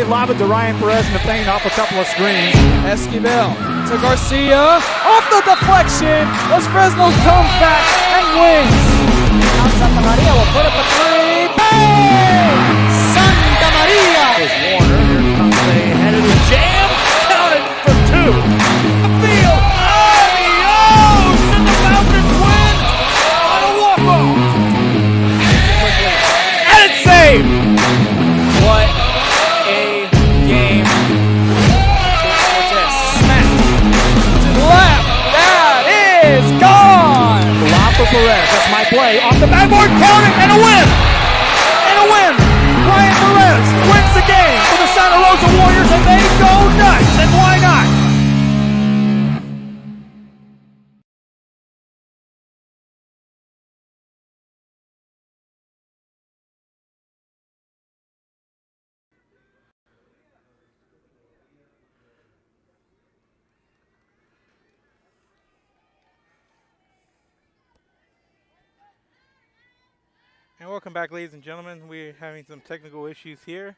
lob it to Ryan Perez in the paint off a couple of screens. Esquivel to Garcia. Off the deflection. Los Fresnos comes back and wins. Santa Maria will put up a three. Bang! Santa Maria! There's Warner. Here comes the head of the jam. Counted for two. The field. Adios! And the Falcons win on a walk-off. And it's saved! What a game. Cortez smacked to the left. That is gone. Lob for Perez. That's my play. Off the backboard. Count it. And a win! And a win! Ryan Perez wins the game for the Santa Rosa Warriors, and they go nuts. And why not? And welcome back, ladies and gentlemen. We're having some technical issues here.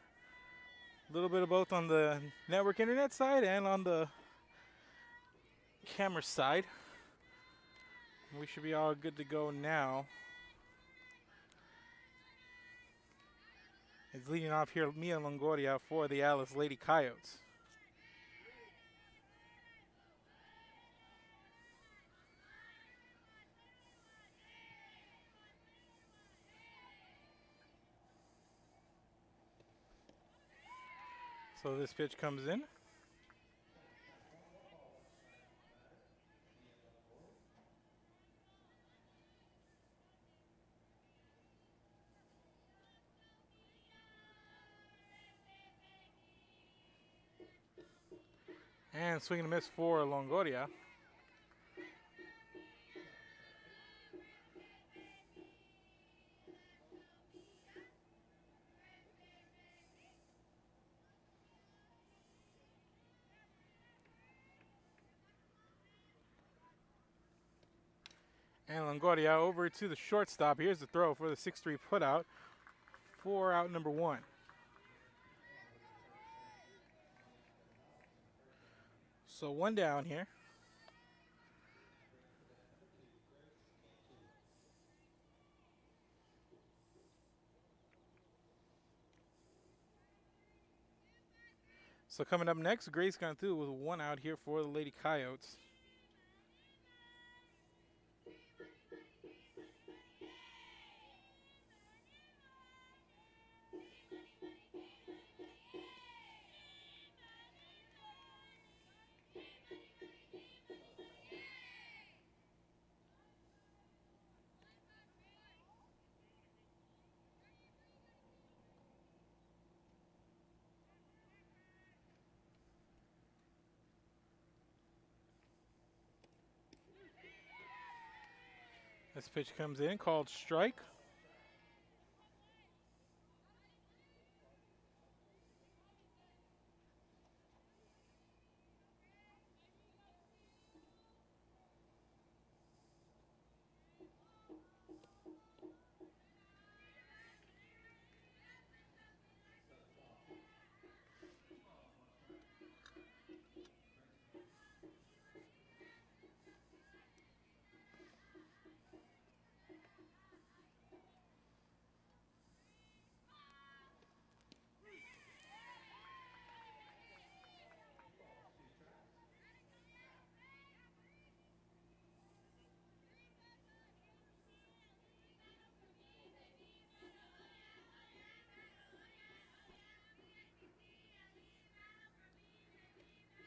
A little bit of both on the network internet side and on the camera side. We should be all good to go now. It's leading off here, Mia Longoria for the Alice Lady Coyotes. So this pitch comes in. And swing and a miss for Longoria. And Longoria over to the shortstop. Here's the throw for the 6-3 putout for out number one. So one down here. So coming up next, Grace gone through with one out here for the Lady Coyotes. This pitch comes in, called strike.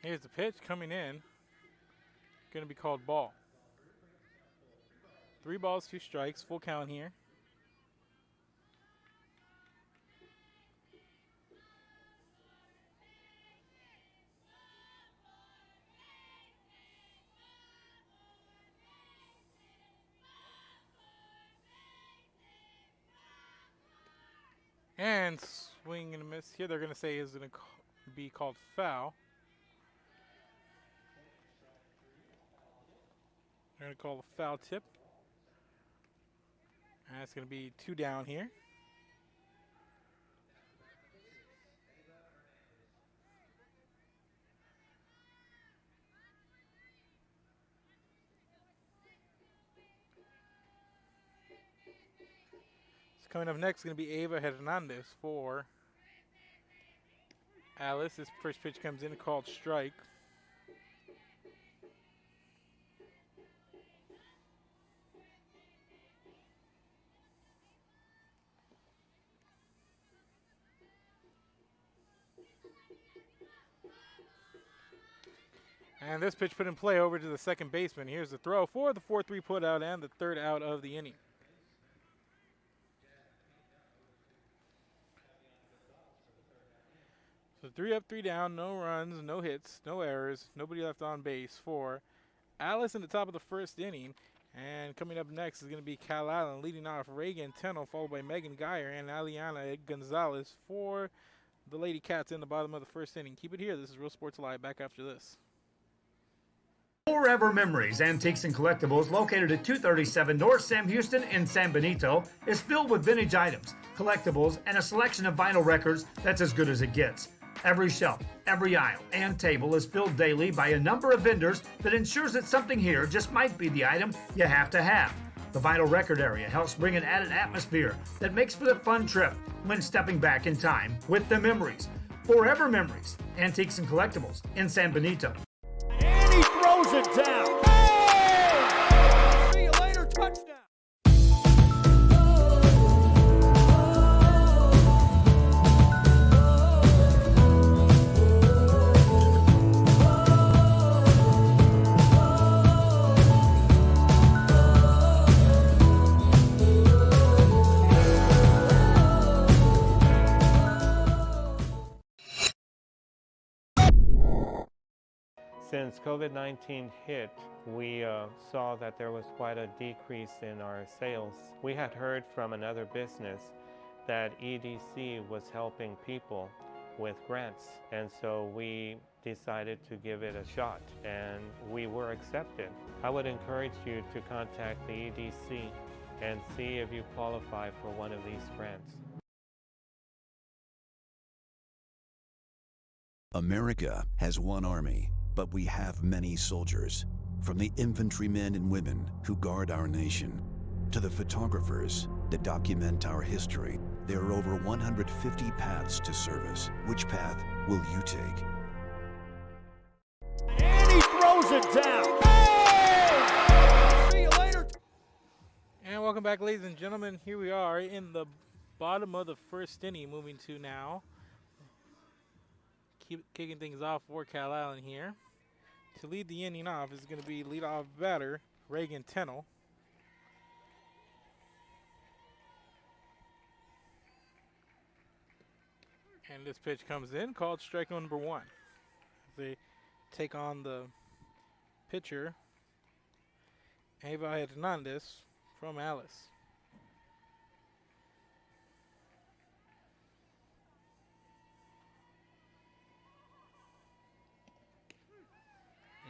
Here's the pitch coming in. Going to be called ball. 3 balls, 2 strikes, full count here. And swing and a miss here. They're going to say is going to be called foul. They're going to call a foul tip. And it's going to be 2 down here. Coming up next is going to be Ava Hernandez for Alice. This first pitch comes in called strike. And this pitch put in play over to the second baseman. Here's the throw for the 4-3 put out and the third out of the inning. So 3 up, 3 down, no runs, no hits, no errors, nobody left on base for Alice in the top of the first inning. And coming up next is going to be Calallen leading off Reagan Tennell, followed by Megan Geyer and Aliana Gonzalez for the Lady Cats in the bottom of the first inning. Keep it here. This is Real Sports Live. Back after this. Forever Memories Antiques and Collectibles, located at 237 North Sam Houston in San Benito, is filled with vintage items, collectibles, and a selection of vinyl records that's as good as it gets. Every shelf, every aisle, and table is filled daily by a number of vendors that ensures that something here just might be the item you have to have. The vinyl record area helps bring an added atmosphere that makes for a fun trip when stepping back in time with the memories. Forever Memories Antiques and Collectibles in San Benito. And he throws it down. Hey! See you later, touchdown. Since COVID-19 hit, we saw that there was quite a decrease in our sales. We had heard from another business that EDC was helping people with grants, and so we decided to give it a shot, and we were accepted. I would encourage you to contact the EDC and see if you qualify for one of these grants. America has one army, but we have many soldiers. From the infantrymen and women who guard our nation, to the photographers that document our history, there are over 150 paths to service. Which path will you take? And he throws it down. Hey! See you later. And welcome back, ladies and gentlemen. Here we are in the bottom of the first inning, moving to now. Keep kicking things off for Calallen here. To lead the inning off is going to be leadoff batter Reagan Tennell. And this pitch comes in, called strike number 1. They take on the pitcher, Ava Hernandez from Alice.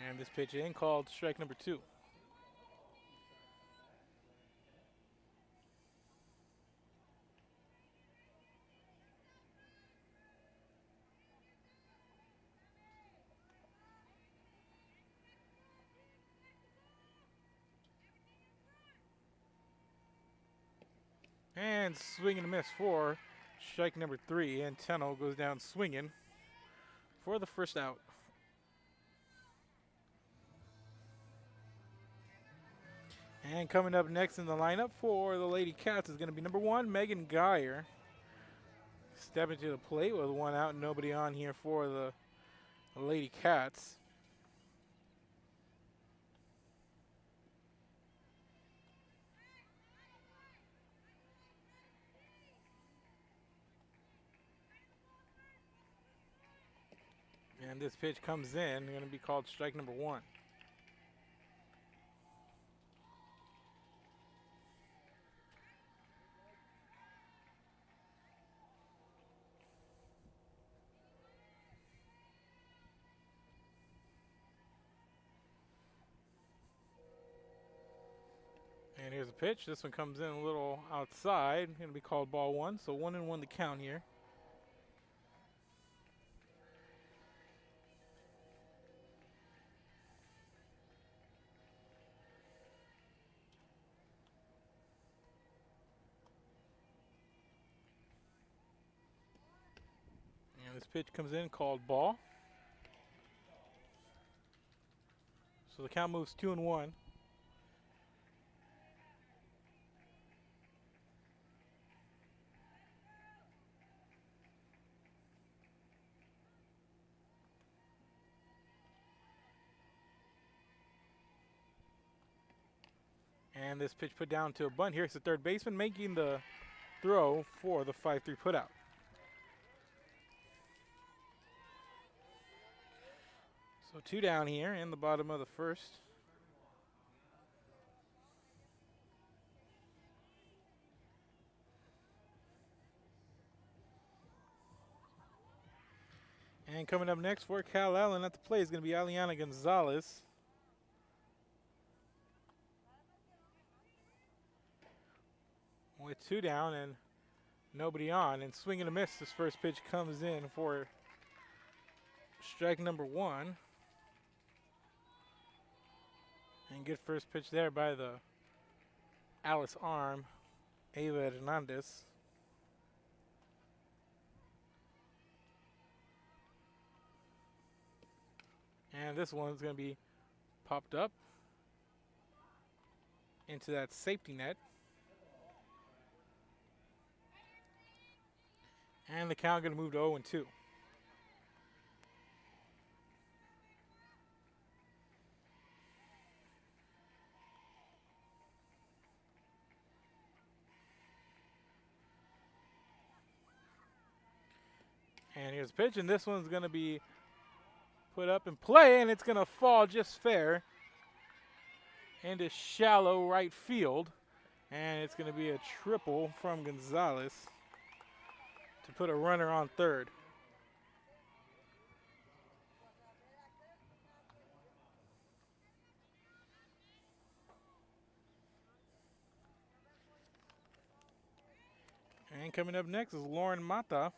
And this pitch in, called strike number 2. And swing and a miss for strike number 3, and Tennell goes down swinging for the first out. And coming up next in the lineup for the Lady Cats is going to be number 1, Megan Geyer. Stepping to the plate with one out and nobody on here for the Lady Cats. And this pitch comes in, going to be called strike number 1. And here's a pitch. This one comes in a little outside. Going to be called ball 1. So 1-1 the count here. And this pitch comes in called ball. So the count moves 2-1. And this pitch put down to a bunt here. It's the third baseman making the throw for the 5-3 putout. So 2 down here in the bottom of the first. And coming up next for Calallen at the plate is going to be Aliana Gonzalez. With 2 down and nobody on, and swing and a miss. This first pitch comes in for strike number 1. And good first pitch there by the Alice arm, Ava Hernandez. And this one's going to be popped up into that safety net. And the count going to move to 0-2. And here's the pitch, and this one's going to be put up in play, and it's going to fall just fair into shallow right field. And it's going to be a triple from Gonzalez to put a runner on third. And coming up next is Lauren Mata.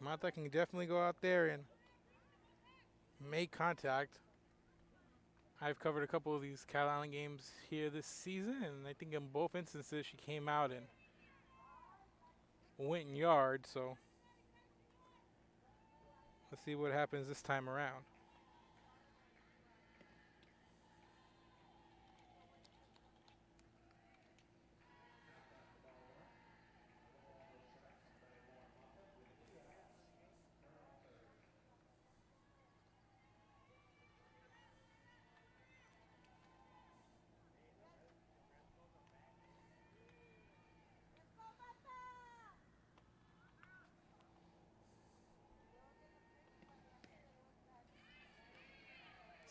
Mata can definitely go out there and make contact. I've covered a couple of these Calallen games here this season, and I think in both instances she came out and went in yard, so let's see what happens this time around.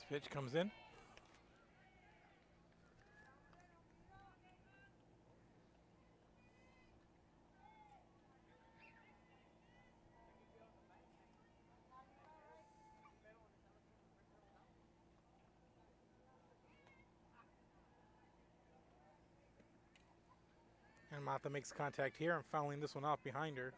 Pitch comes in. And Mata makes contact here and fouling this one off behind her.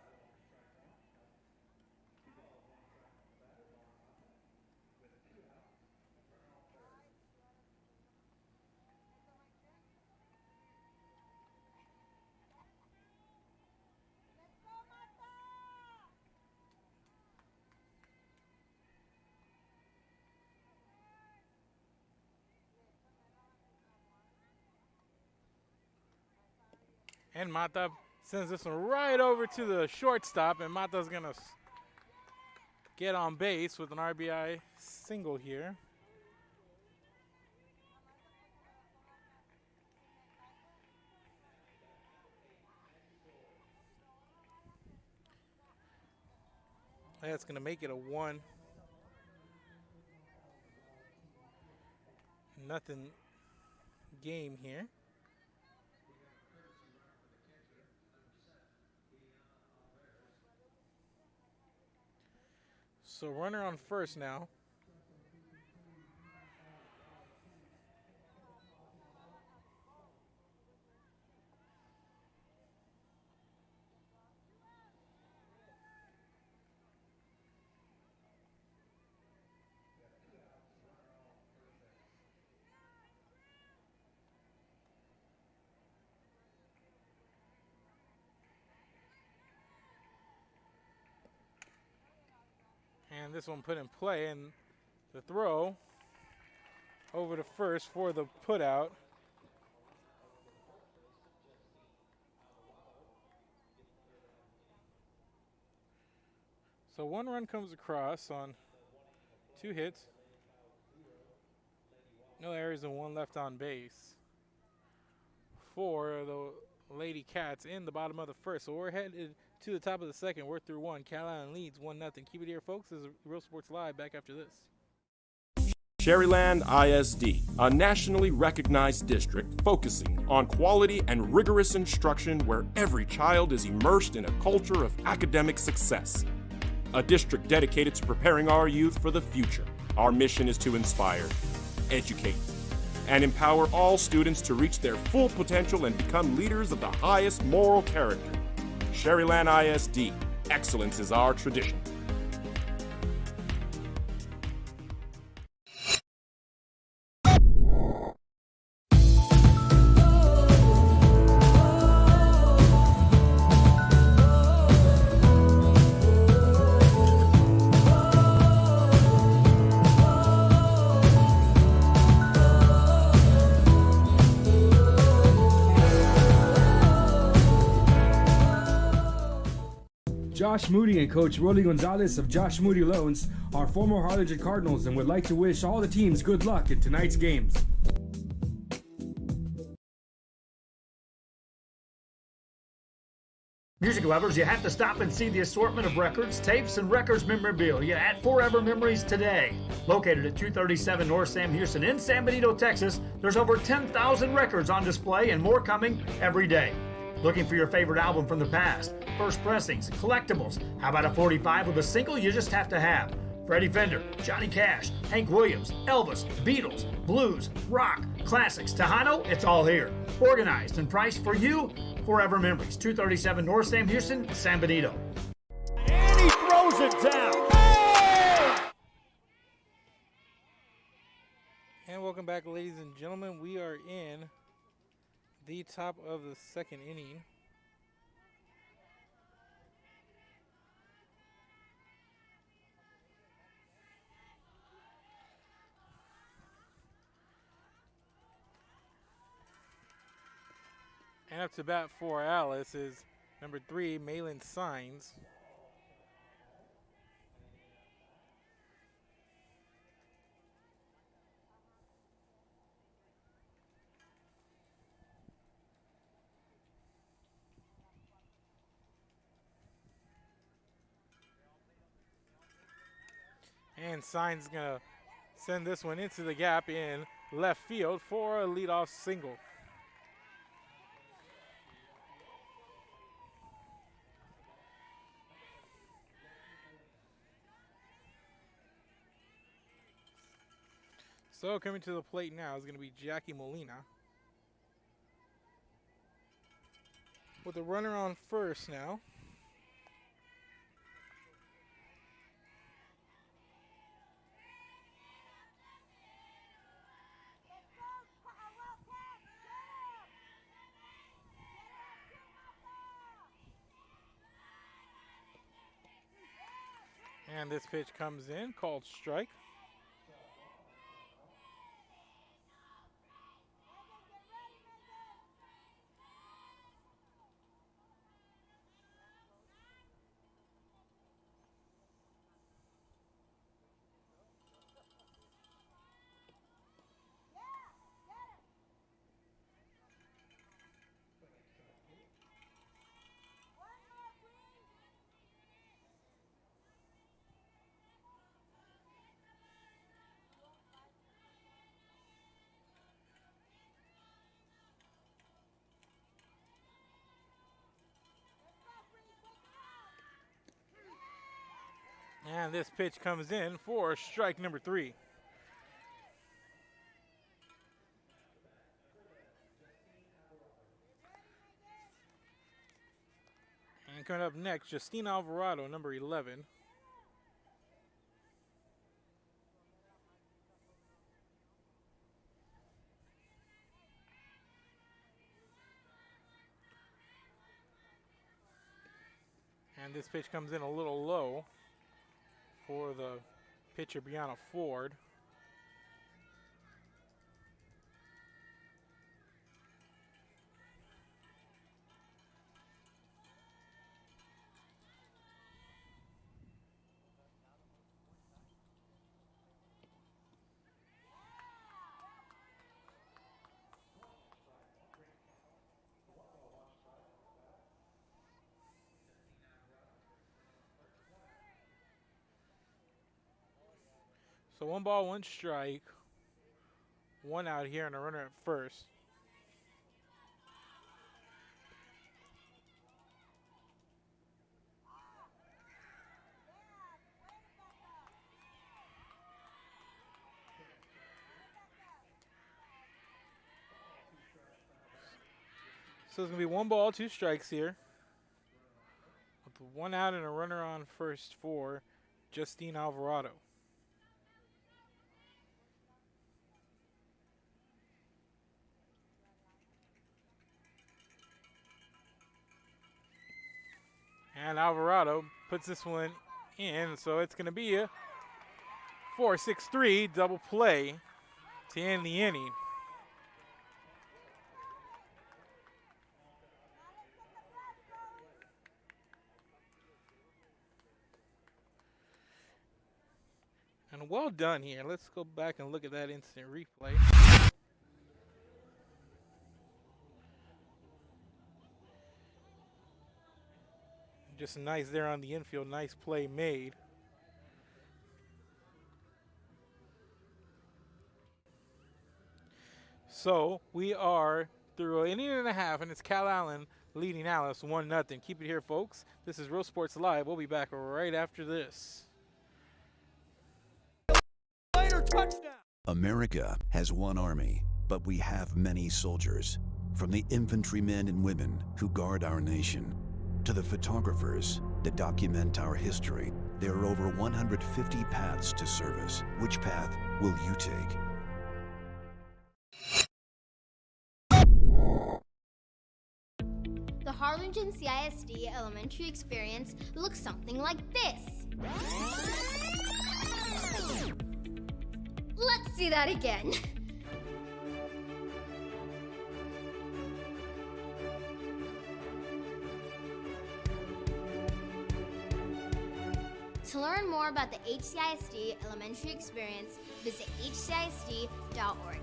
And Mata sends this one right over to the shortstop, and Mata's going to get on base with an RBI single here. That's going to make it a 1-0 game here. So runner on first now. And this one put in play, and the throw over to first for the put out. So 1 run comes across on 2 hits. No errors and 1 left on base for the Lady Cats in the bottom of the first. So we're headed to the top of the second. We're through 1. Calallen leads 1-0. Keep it here, folks. This is Real Sports Live. Back after this. Sherryland ISD, a nationally recognized district focusing on quality and rigorous instruction where every child is immersed in a culture of academic success. A district dedicated to preparing our youth for the future. Our mission is to inspire, educate, and empower all students to reach their full potential and become leaders of the highest moral character. Sherryland ISD, excellence is our tradition. Josh Moody and Coach Rolly Gonzalez of Josh Moody Loans are former Harlingen Cardinals and would like to wish all the teams good luck in tonight's games. Music lovers, you have to stop and see the assortment of records, tapes, and records memorabilia at Forever Memories today. Located at 237 North Sam Houston in San Benito, Texas, there's over 10,000 records on display and more coming every day. Looking for your favorite album from the past, first pressings, collectibles. How about a 45 with a single you just have to have? Freddie Fender, Johnny Cash, Hank Williams, Elvis, Beatles, blues, rock, classics, Tejano, it's all here. Organized and priced for you. Forever Memories, 237 North Sam Houston, San Benito. And he throws it down. Hey! And welcome back, ladies and gentlemen. We are in the top of the second inning. And up to bat for Alice is number 3, Malin Signs. And Signs is going to send this one into the gap in left field for a leadoff single. So coming to the plate now is going to be Jackie Molina. With a runner on first now. And this pitch comes in, called strike. And this pitch comes in for strike number 3. And coming up next, Justine Alvarado, number 11. And this pitch comes in a little low. for the pitcher, Brianna Ford. So 1 ball, 1 strike, 1 out here, and a runner at first. So it's going to be 1 ball, 2 strikes here, with 1 out and a runner on first for Justine Alvarado. And Alvarado puts this one in, so it's going to be a 4-6-3 double play to end the inning. And well done here. Let's go back and look at that instant replay. Just nice there on the infield. Nice play made. So we are through an inning and a half, and it's Calallen leading Alice 1-0. Keep it here, folks. This is Real Sports Live. We'll be back right after this. America has one army, but we have many soldiers. From the infantrymen and women who guard our nation, to the photographers that document our history, there are over 150 paths to service. Which path will you take? The Harlingen CISD elementary experience looks something like this. Let's see that again. To learn more about the HCISD elementary experience, visit hcisd.org.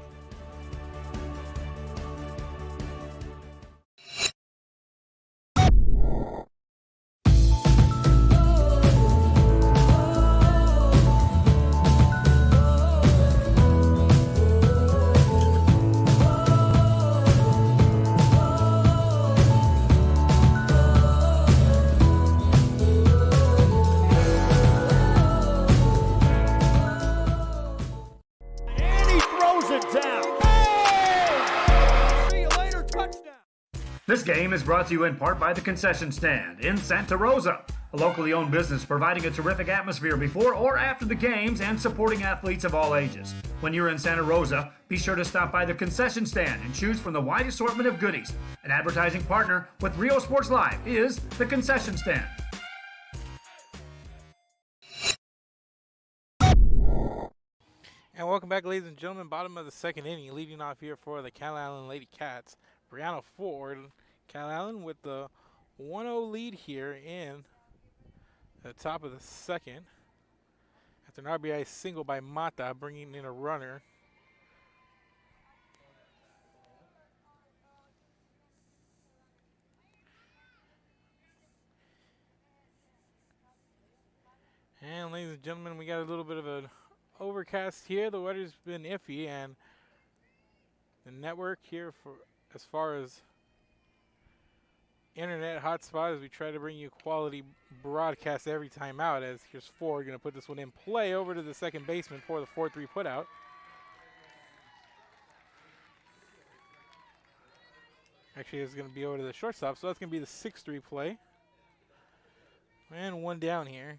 This game is brought to you in part by the Concession Stand in Santa Rosa, a locally owned business providing a terrific atmosphere before or after the games and supporting athletes of all ages. When you're in Santa Rosa, be sure to stop by the Concession Stand and choose from the wide assortment of goodies. An advertising partner with Rio Sports Live is the Concession Stand. And welcome back, ladies and gentlemen. Bottom of the second inning, leading off here for the Calallen Lady Cats, Brianna Ford. Calallen with the 1-0 lead here in the top of the second. After an RBI single by Mata, bringing in a runner. And ladies and gentlemen, we got a little bit of an overcast here. The weather's been iffy, and the network here, for as far as internet hotspot, as we try to bring you quality broadcast every time out. As here's Ford going to put this one in play over to the second baseman for the 4-3 putout. Actually, it's going to be over to the shortstop, so that's going to be the 6-3 play. And 1 down here.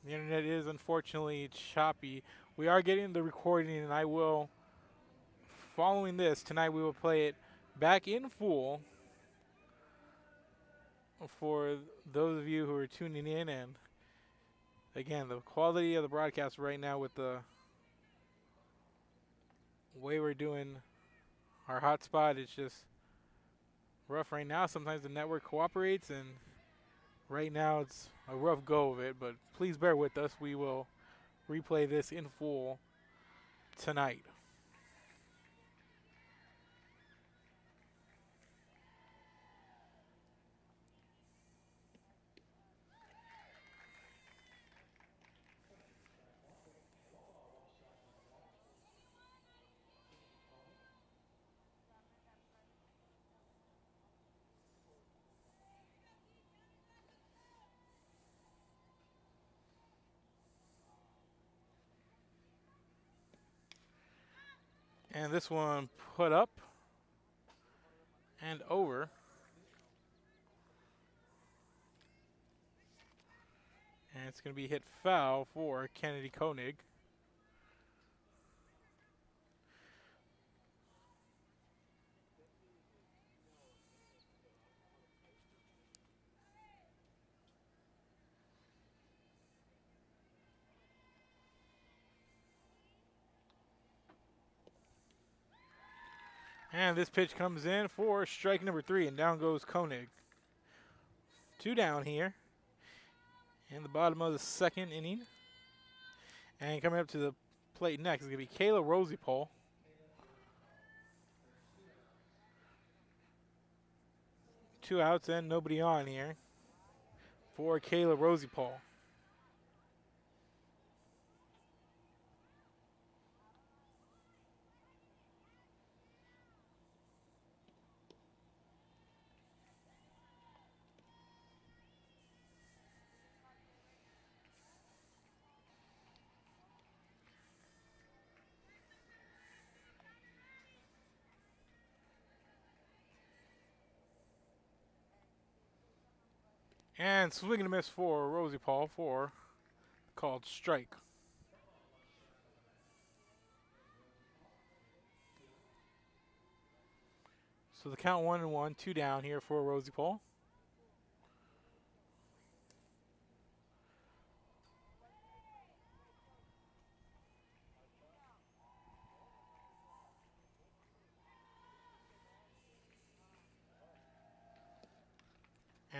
The internet is unfortunately choppy. We are getting the recording, and I will, following this, tonight we will play it back in full for those of you who are tuning in, and again, the quality of the broadcast right now with the way we're doing our hotspot, it's just rough right now. Sometimes the network cooperates, and right now it's a rough go of it, but please bear with us. We will replay this in full tonight. And this one put up and over. And it's going to be hit foul for Kennedy Koenig. And this pitch comes in for strike number 3, and down goes Koenig. 2 down here in the bottom of the 2nd inning. And coming up to the plate next is going to be Kayla Rosipole. Two outs and nobody on here for Kayla Rosipole. And swing and a miss for Rosipole for called strike. So the count 1-1, 2 down here for Rosipole.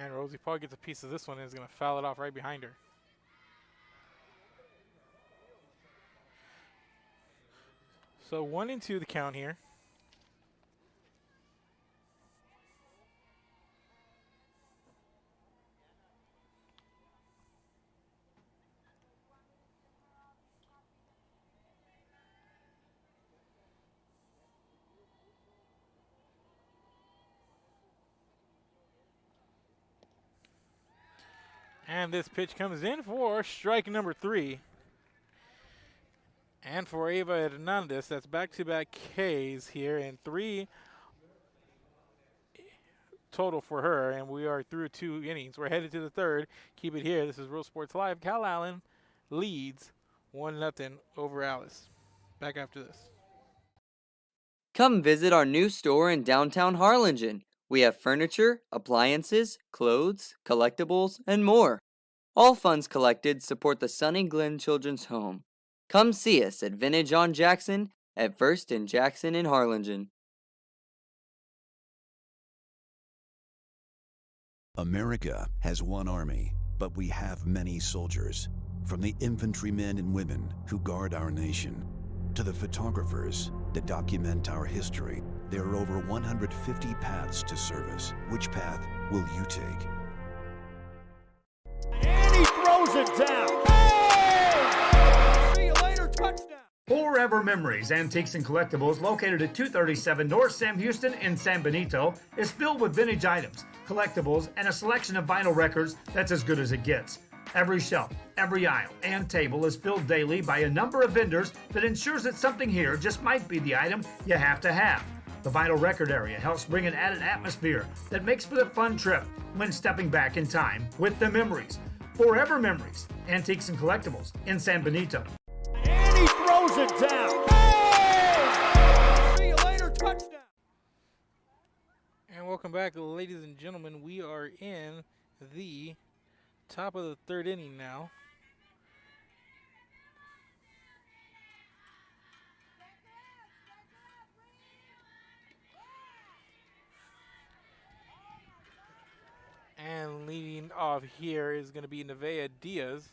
And Rosipole gets a piece of this one and is going to foul it off right behind her. So 1-2 the count here. And this pitch comes in for strike number 3. And for Ava Hernandez, that's back-to-back Ks here, and 3 total for her. And we are through 2 innings. We're headed to the 3rd. Keep it here. This is Real Sports Live. Calallen leads 1-0 over Alice. Back after this. Come visit our new store in downtown Harlingen. We have furniture, appliances, clothes, collectibles, and more. All funds collected support the Sunny Glen Children's Home. Come see us at Vintage on Jackson at First and Jackson in Harlingen. America has one army, but we have many soldiers. From the infantrymen and women who guard our nation, to the photographers that document our history, there are over 150 paths to service. Which path will you take? And he throws it down. Hey! See you later, touchdown. Forever Memories, Antiques and Collectibles, located at 237 North Sam Houston in San Benito, is filled with vintage items, collectibles, and a selection of vinyl records that's as good as it gets. Every shelf, every aisle, and table is filled daily by a number of vendors that ensures that something here just might be the item you have to have. The vinyl record area helps bring an added atmosphere that makes for the fun trip when stepping back in time with the memories. Forever Memories, Antiques and Collectibles in San Benito. And he throws it down. Hey! See you later, touchdown. And we'll welcome back, ladies and gentlemen. We are in the top of the third inning now. And leading off here is going to be Nevaeh Diaz.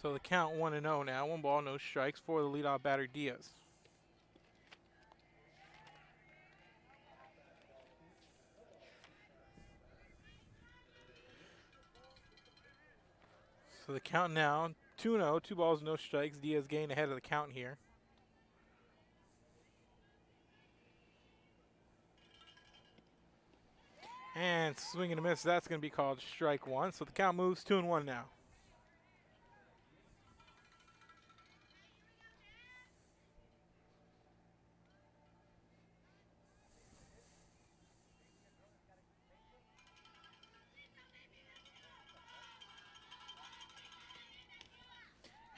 So the count 1-0 now. 1 ball, no strikes for the leadoff batter, Diaz. So the count now, 2-0, 2 balls, no strikes. Diaz getting ahead of the count here. And swing and a miss, that's going to be called strike 1. So the count moves 2-1 now.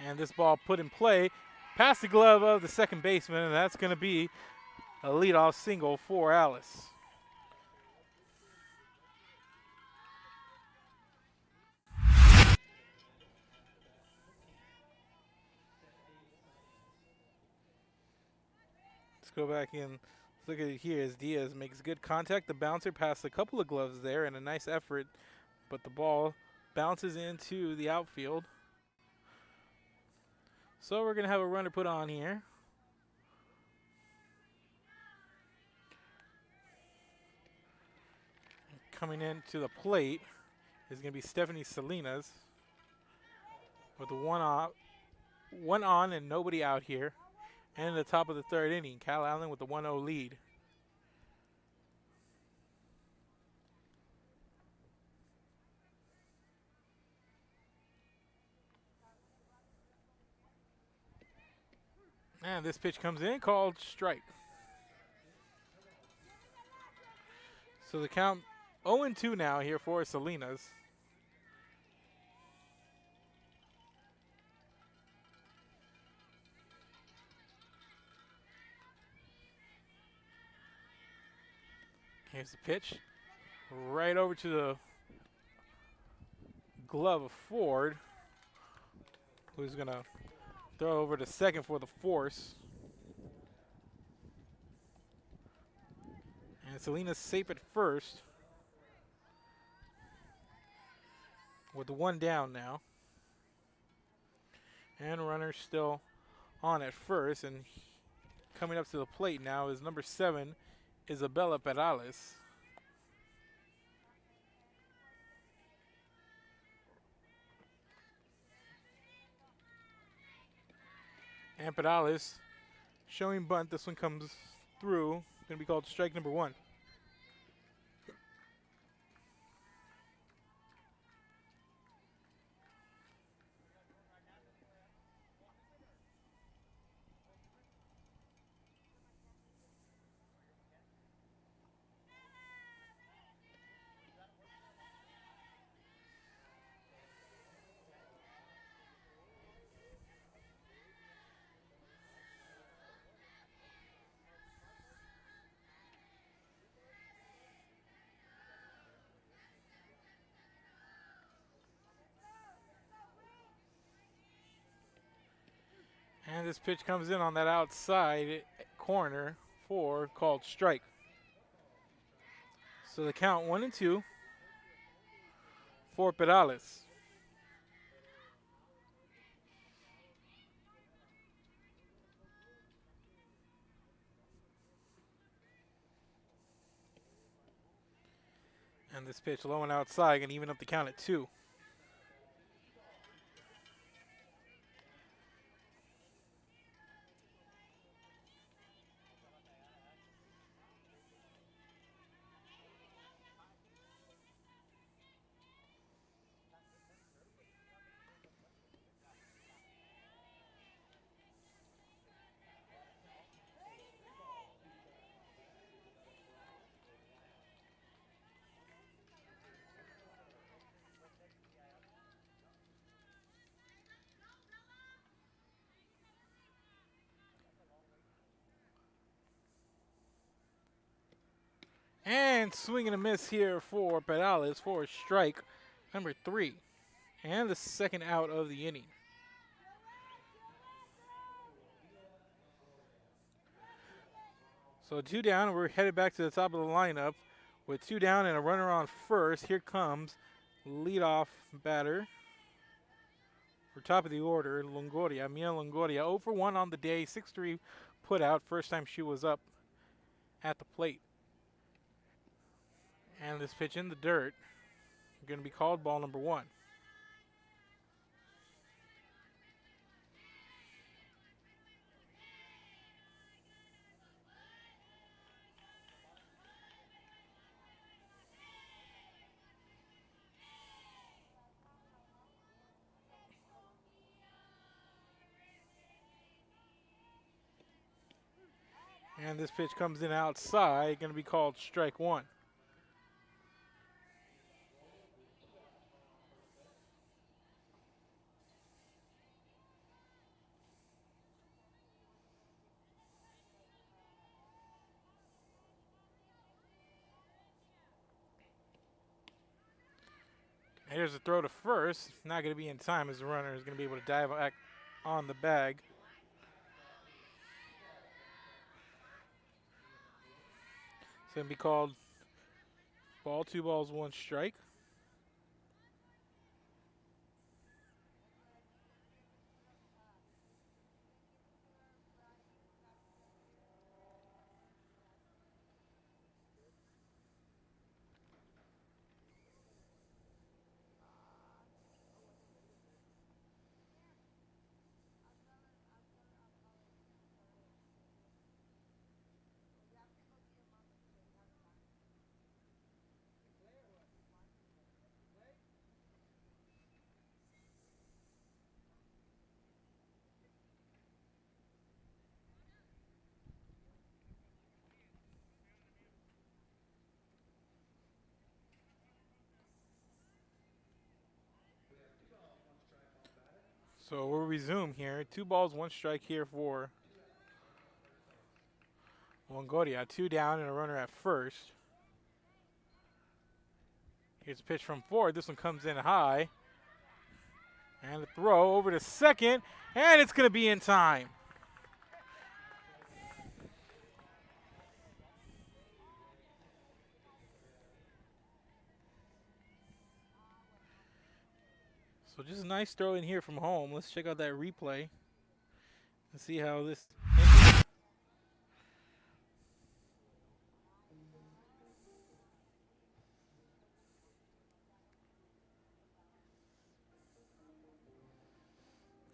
And this ball put in play past the glove of the second baseman, and that's going to be a leadoff single for Alice. Let's go back in. Let's look at it here as Diaz makes good contact. The bouncer passed a couple of gloves there and a nice effort, but the ball bounces into the outfield. So we're going to have a runner put on here. Coming into the plate is going to be Stephanie Salinas with the one on and nobody out here. And in the top of the third inning, Calallen with the 1-0 lead. And this pitch comes in called strike. So the count 0-2 now here for Salinas. Here's the pitch. Right over to the glove of Ford, who's going to throw over to second for the force. And Salinas safe at first with the 1 down now. And runner still on at first. And coming up to the plate now is number 7, Isabella Perales. And Perales showing bunt. This one comes through. Going to be called strike number 1. And this pitch comes in on that outside corner for called strike. So the count 1-2 for Perales. And this pitch low and outside and even up the count at 2. And swing and a miss here for Perales for strike number 3. And the second out of the inning. So 2 down, we're headed back to the top of the lineup with 2 down and a runner on first. Here comes leadoff batter for top of the order, Longoria, Mia Longoria. 0 for 1 on the day, 6-3 put out, first time she was up at the plate. And this pitch in the dirt, going to be called ball number 1. And this pitch comes in outside, going to be called strike 1. Here's a throw to first. Not going to be in time as the runner is going to be able to dive back on the bag. It's going to be called ball, 2 balls, 1 strike. So we'll resume here. 2 balls, 1 strike here for Longoria. 2 down and a runner at first. Here's a pitch from forward. This one comes in high. And the throw over to second. And it's going to be in time. So just a nice throw in here from home. Let's check out that replay and see how this ended.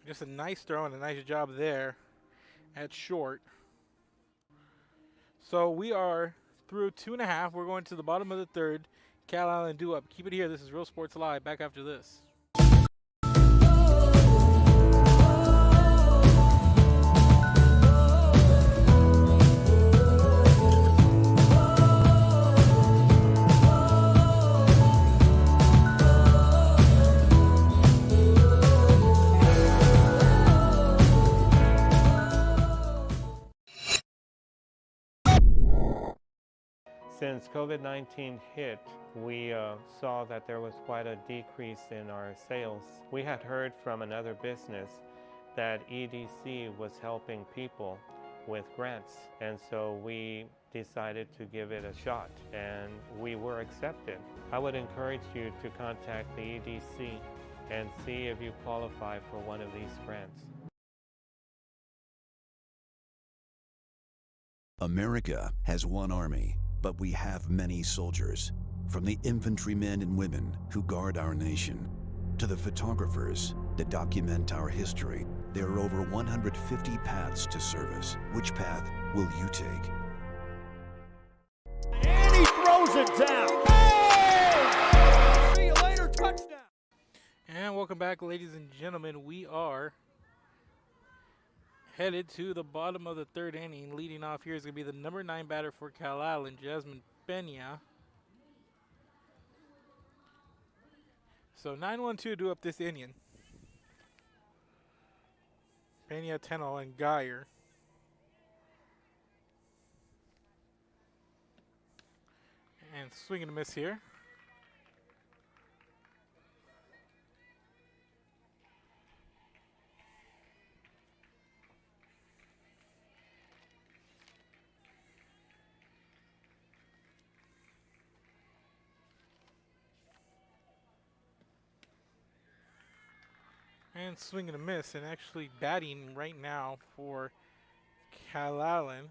Just a nice throw and a nice job there at short. So we are through 2.5. We're going to the bottom of the third. Calallen due up. Keep it here. This is Real Sports Live. Back after this. Since COVID-19 hit, we saw that there was quite a decrease in our sales. We had heard from another business that EDC was helping people with grants, and so we decided to give it a shot, and we were accepted. I would encourage you to contact the EDC and see if you qualify for one of these grants. America has one army, but we have many soldiers. From the infantrymen and women who guard our nation, to the photographers that document our history, there are over 150 paths to service. Which path will you take? And he throws it down. Hey! See you later, touchdown. And welcome back, ladies and gentlemen. We are headed to the bottom of the third inning. Leading off here is going to be the number 9 batter for Calallen, Jasmine Pena. So 9-1-2 do up this inning. Pena, Tennell, and Geyer. And swing and a miss here. And swing and a miss, and actually batting right now for Calallen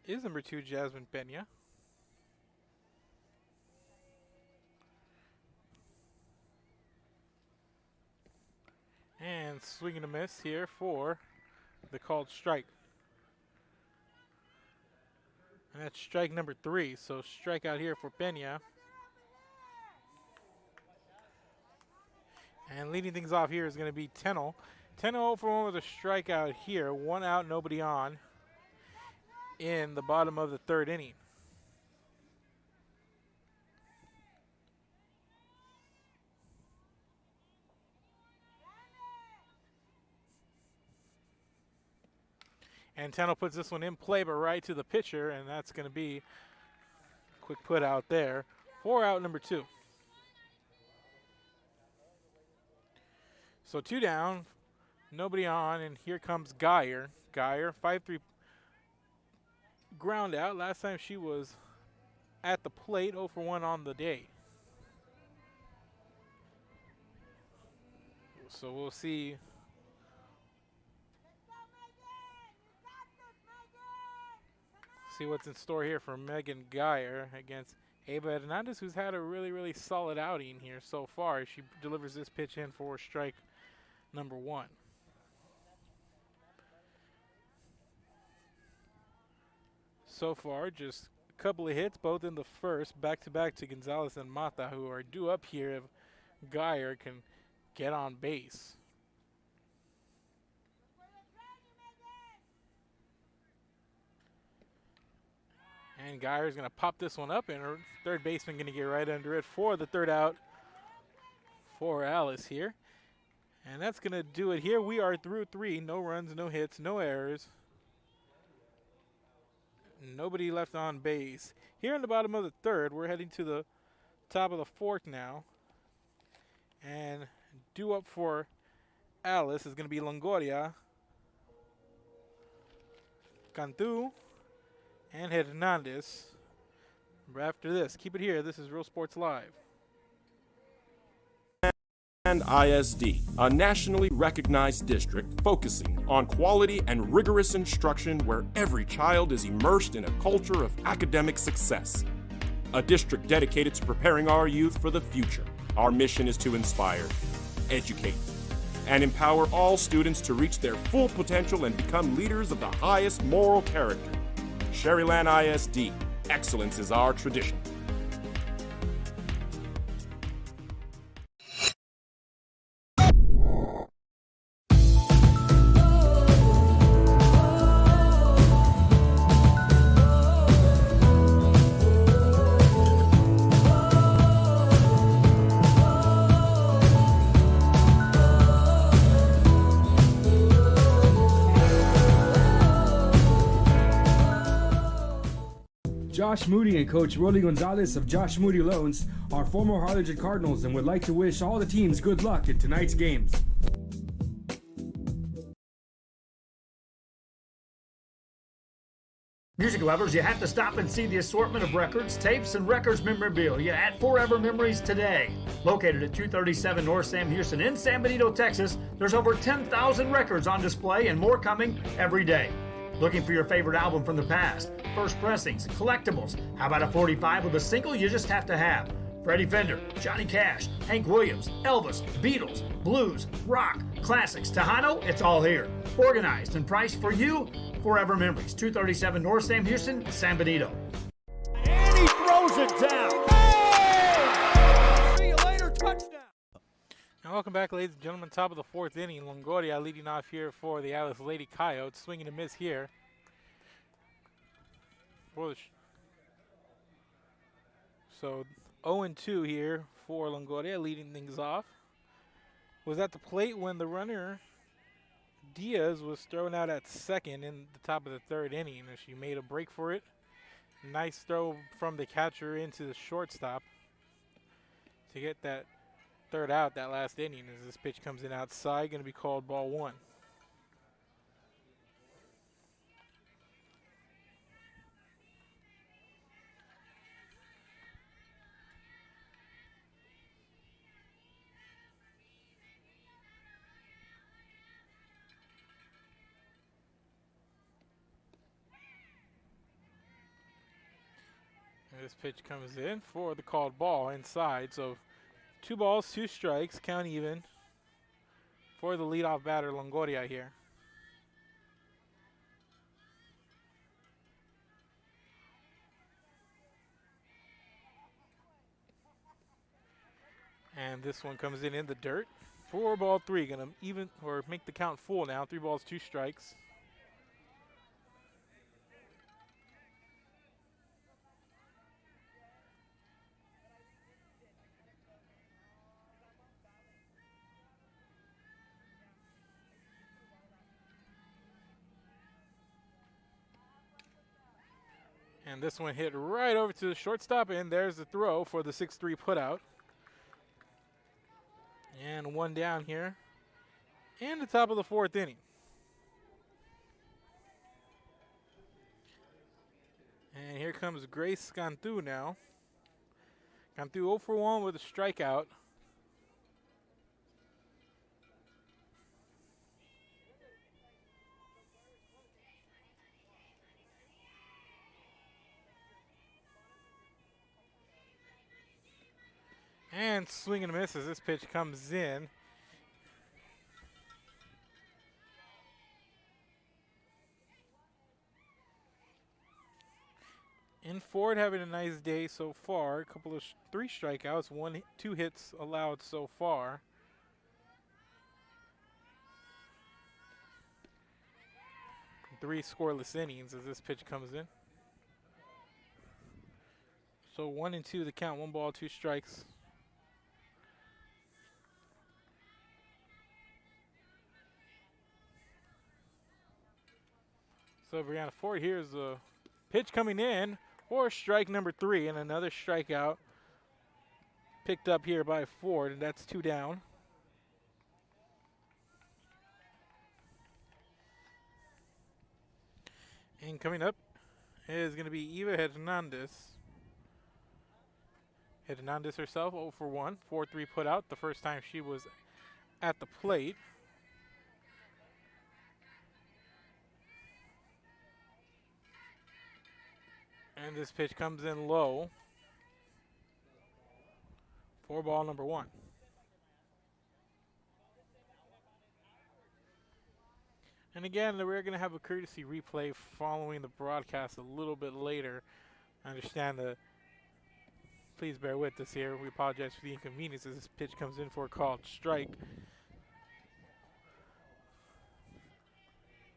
is number 2, Jasmine Pena. And swing and a miss here for the called strike. And that's strike number 3, so strikeout here for Pena. And leading things off here is going to be Tennell. Tennell for 1 with a strikeout here. 1 out, nobody on in the bottom of the 3rd inning. And Tennell puts this one in play, but right to the pitcher, and that's going to be a quick put out there. 4 out, number 2. So 2 down, nobody on, and here comes Geyer. Geyer, 5-3 ground out. Last time she was at the plate, 0 for 1 on the day. So we'll see. See what's in store here for Megan Geyer against Ava Hernandez, who's had a really solid outing here so far. She delivers this pitch in for strike number 1. So far, just a couple of hits, both in the first, back-to-back to Gonzalez and Mata, who are due up here if Geyer can get on base. And Geyer's going to pop this one up, and her third baseman going to get right under it for the 3rd out for Alice here. And that's going to do it here. We are through 3. No runs, no hits, no errors. Nobody left on base. Here in the bottom of the 3rd, we're heading to the top of the 4th now. And due up for Alice is going to be Longoria, Cantu, and Hernandez. After this, keep it here. This is Real Sports Live. And ISD, a nationally recognized district focusing on quality and rigorous instruction where every child is immersed in a culture of academic success. A district dedicated to preparing our youth for the future. Our mission is to inspire, educate, and empower all students to reach their full potential and become leaders of the highest moral character. Sherryland ISD, excellence is our tradition. Josh Moody and Coach Rolly Gonzalez of Josh Moody Loans are former Harlingen Cardinals and would like to wish all the teams good luck in tonight's games. Music lovers, you have to stop and see the assortment of records, tapes, and records memorabilia at Forever Memories today. Located at 237 North Sam Houston in San Benito, Texas, there's over 10,000 records on display and more coming every day. Looking for your favorite album from the past, first pressings, collectibles? How about a 45 with a single you just have to have? Freddie Fender, Johnny Cash, Hank Williams, Elvis, Beatles, blues, rock, classics, Tejano, it's all here. Organized and priced for you. Forever Memories, 237 North Sam Houston, San Benito. And he throws it down. Hey! See you later, touchdown. And welcome back, ladies and gentlemen. Top of the 4th inning. Longoria leading off here for the Alice Lady Coyotes. Swinging a miss here. So 0-2 here for Longoria, leading things off. Was at the plate when the runner Diaz was thrown out at second in the top of the third inning, and she made a break for it. Nice throw from the catcher into the shortstop to get that third out that last inning as this pitch comes in outside, going to be called ball one. And this pitch comes in for the called ball inside. So 2 balls, 2 strikes, count even for the leadoff batter Longoria here. And this one comes in the dirt. 4 ball 3, gonna even or make the count full now. 3 balls, 2 strikes. And this one hit right over to the shortstop, and there's the throw for the 6-3 putout. And 1 down here in the top of the 4th inning. And here comes Grace Cantu now. Cantu 0 for 1 with a strikeout. And swing and a miss as this pitch comes in. In Ford having a nice day so far. A couple of 3 strikeouts, 2 hits allowed so far. Three scoreless innings as this pitch comes in. So 1 and 2 the count, 1 ball, 2 strikes. So Brianna Ford, here's the pitch coming in for strike number 3, and another strikeout picked up here by Ford, and that's 2 down. And coming up is going to be Eva Hernandez. Hernandez herself, 0 for 1, 4-3 put out the first time she was at the plate. And this pitch comes in low for ball number 1. And again, we're going to have a courtesy replay following the broadcast a little bit later. I understand that. Please bear with us here. We apologize for the inconvenience as this pitch comes in for a called strike.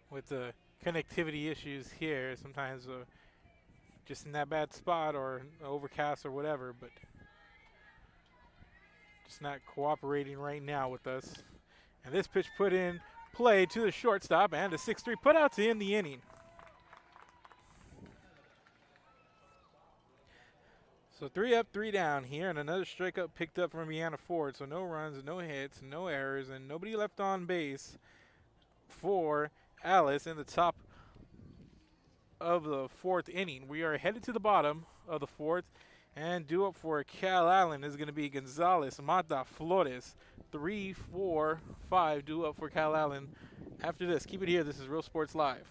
With the connectivity issues here, sometimes just in that bad spot or overcast or whatever, but just not cooperating right now with us. And this pitch put in play to the shortstop, and a 6-3 putout to end the inning. So 3 up, 3 down here, and another strikeout picked up from Brianna Ford. So no runs, no hits, no errors, and nobody left on base for Alice in the top of the 4th inning. We are headed to the bottom of the 4th, and due up for Calallen is going to be Gonzalez, Mata, Flores. 3, 4, 5 due up for Calallen. After this, keep it here. This is Real Sports Live.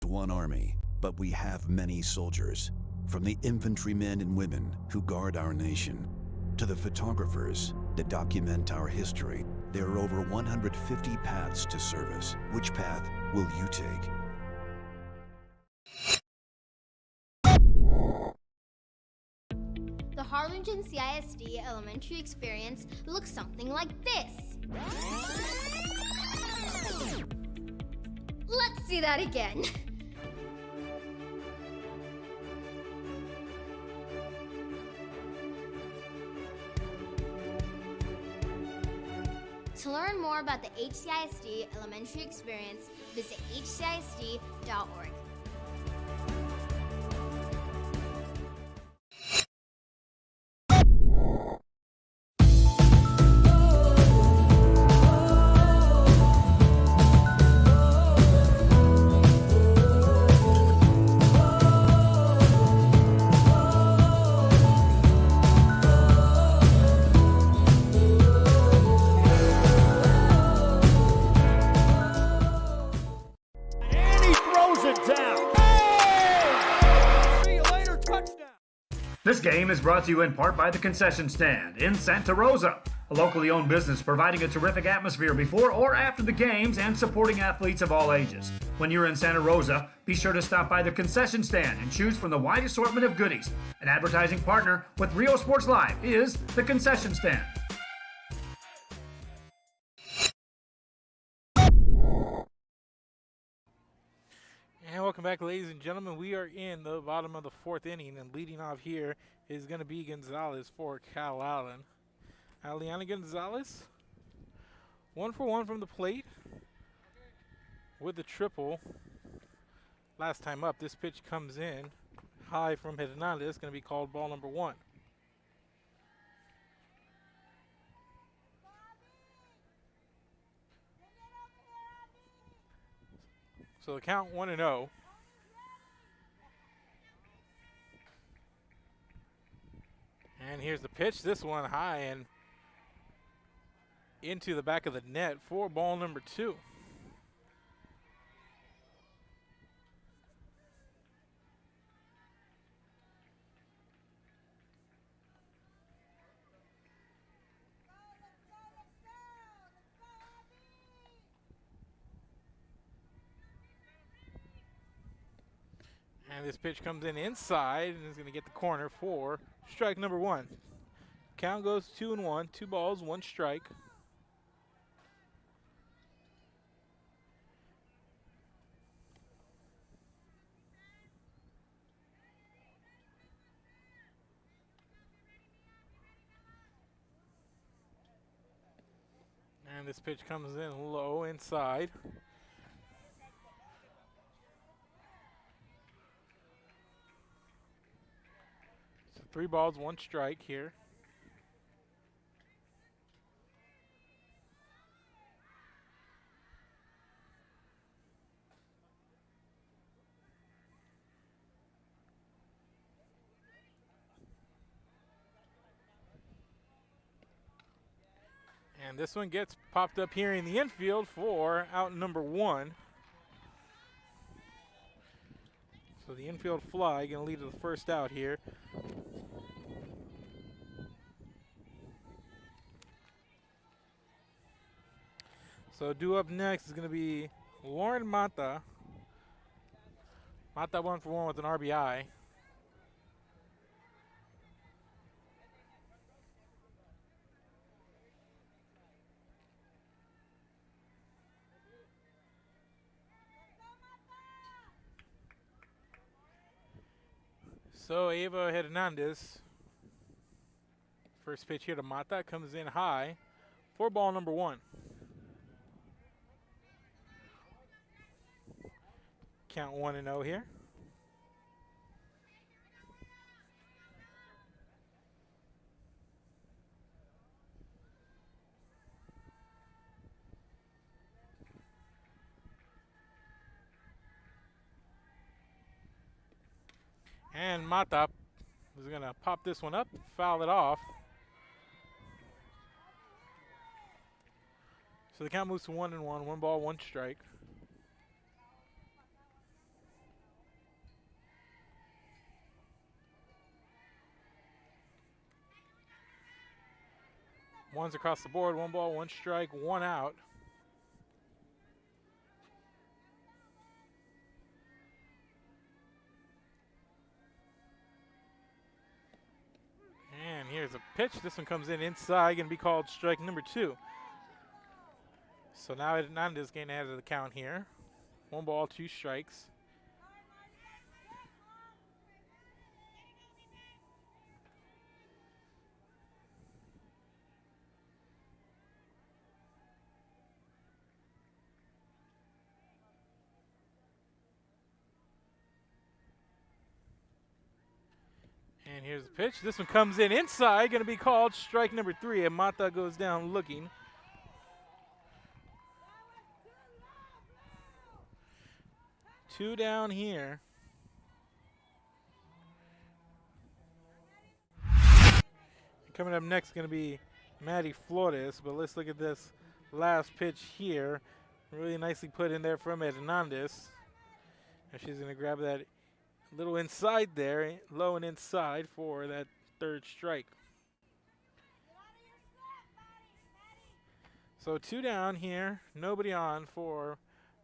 One army, but we have many soldiers. From the infantrymen and women who guard our nation, to the photographers that document our history, there are over 150 paths to service. Which path will you take? The Harlingen CISD elementary experience looks something like this. Let's see that again. To learn more about the HCISD elementary experience, visit hcisd.org. And he throws it down. Hey! See you later, touchdown. This game is brought to you in part by the Concession Stand in Santa Rosa, a locally owned business providing a terrific atmosphere before or after the games and supporting athletes of all ages. When you're in Santa Rosa, be sure to stop by the Concession Stand and choose from the wide assortment of goodies. An advertising partner with Rio Sports Live is the Concession Stand. And welcome back, ladies and gentlemen. We are in the bottom of the fourth inning, and leading off here is going to be Gonzalez for Calallen. Aliana Gonzalez, 1 for 1 from the plate with the triple. Last time up, this pitch comes in high from Hernandez, going to be called ball number 1. So the count 1-0. And here's the pitch. This one high and into the back of the net for ball number 2. And this pitch comes in inside and is going to get the corner for strike number 1. Count goes 2-1, 2 balls, 1 strike. And this pitch comes in low inside. So 3 balls, 1 strike here. And this one gets popped up here in the infield for out number 1. So the infield fly going to lead to the first out here. So due up next is going to be Lauren Mata. Mata 1 for 1 with an RBI. So Ava Hernandez, first pitch here to Mata, comes in high for ball number 1. Count 1-0 here. And Mata is going to pop this one up, foul it off. So the count moves to 1-1, 1 ball, 1 strike. One's across the board, 1 ball, 1 strike, 1 out. And here's a pitch. This one comes in inside, going to be called strike number 2. So now Hernandez getting ahead of the count here. 1 ball, 2 strikes. And here's the pitch. This one comes in inside, going to be called strike number 3, and Mata goes down looking. Two down here. Coming up next is going to be Maddie Flores, but let's look at this last pitch here. Really nicely put in there from Hernandez. And she's going to grab that little inside there, low and inside for that third strike. So two down here, nobody on for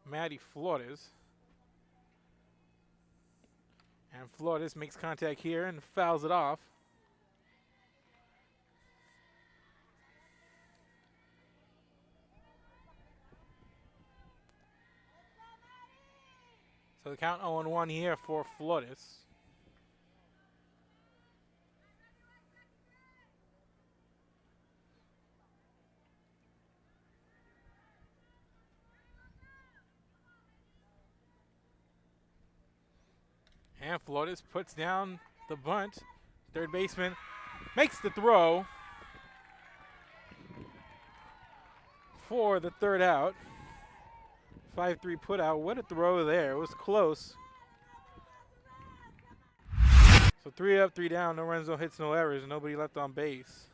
Maddie Flores. And Flores makes contact here and fouls it off. So the count 0-1 here for Flores. And Flores puts down the bunt. Third baseman makes the throw for the third out. 5-3 put out. What a throw there. It was close. So 3 up, 3 down. No runs, no hits, no errors. Nobody left on base.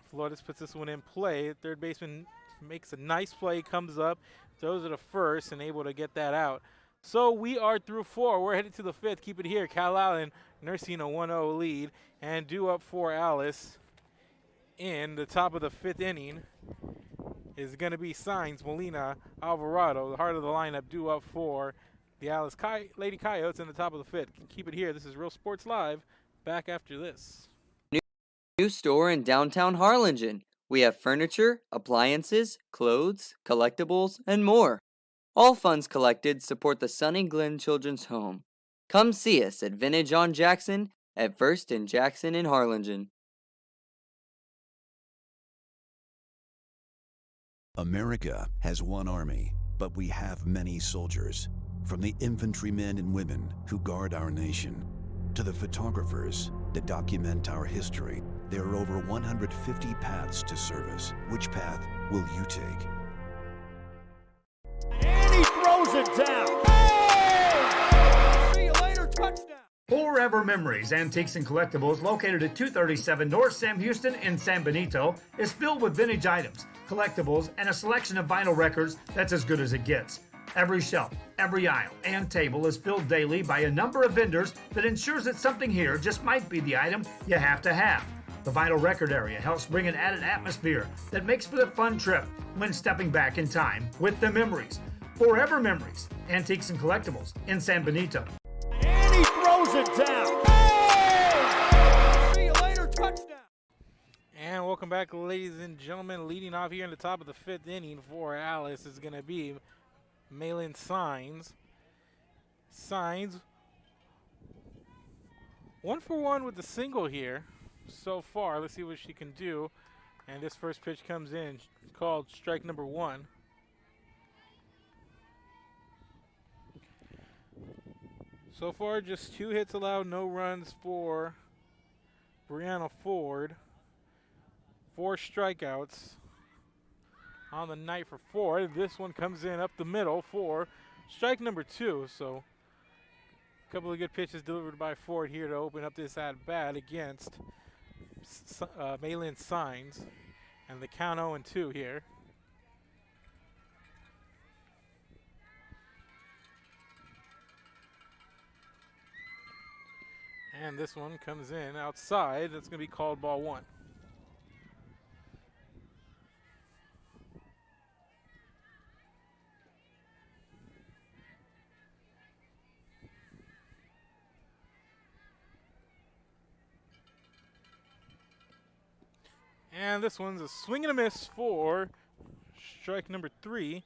Flores puts this one in play. Third baseman makes a nice play, comes up, throws it to first, and able to get that out. So we are through 4. We're headed to the 5th. Keep it here. Calallen nursing a 1-0 lead, and due up for Alice in the top of the 5th inning is going to be Signs, Molina, Alvarado, the heart of the lineup, due up for the Alice Lady Coyotes in the top of the 5th. Keep it here. This is Real Sports Live. Back after this. New store in downtown Harlingen. We have furniture, appliances, clothes, collectibles, and more. All funds collected support the Sunny Glen Children's Home. Come see us at Vintage on Jackson at First and Jackson in Harlingen. America has one army, but we have many soldiers. From the infantrymen and women who guard our nation, to the photographers that document our history, there are over 150 paths to service. Which path will you take? And he throws it down. Hey! See you later, touchdown. Forever Memories, Antiques and Collectibles, located at 237 North Sam Houston in San Benito, is filled with vintage items, collectibles, and a selection of vinyl records that's as good as it gets. Every shelf, every aisle, and table is filled daily by a number of vendors that ensures that something here just might be the item you have to have. The vinyl record area helps bring an added atmosphere that makes for a fun trip when stepping back in time with the memories. Forever Memories, Antiques and Collectibles in San Benito. And he throws it down. Hey! See you later, touchdown. And welcome back, ladies and gentlemen. Leading off here in the top of the 5th inning for Alice is going to be Malin Signs. Signs 1 for 1 with the single here so far. Let's see what she can do. And this first pitch comes in called strike number 1. So far, just 2 hits allowed, no runs for Brianna Ford. 4 strikeouts on the night for Ford. This one comes in up the middle for strike number 2. So a couple of good pitches delivered by Ford here to open up this at-bat against Malin Signs. And the count 0-2 here. And this one comes in outside. That's going to be called ball 1. And this one's a swing and a miss for strike number 3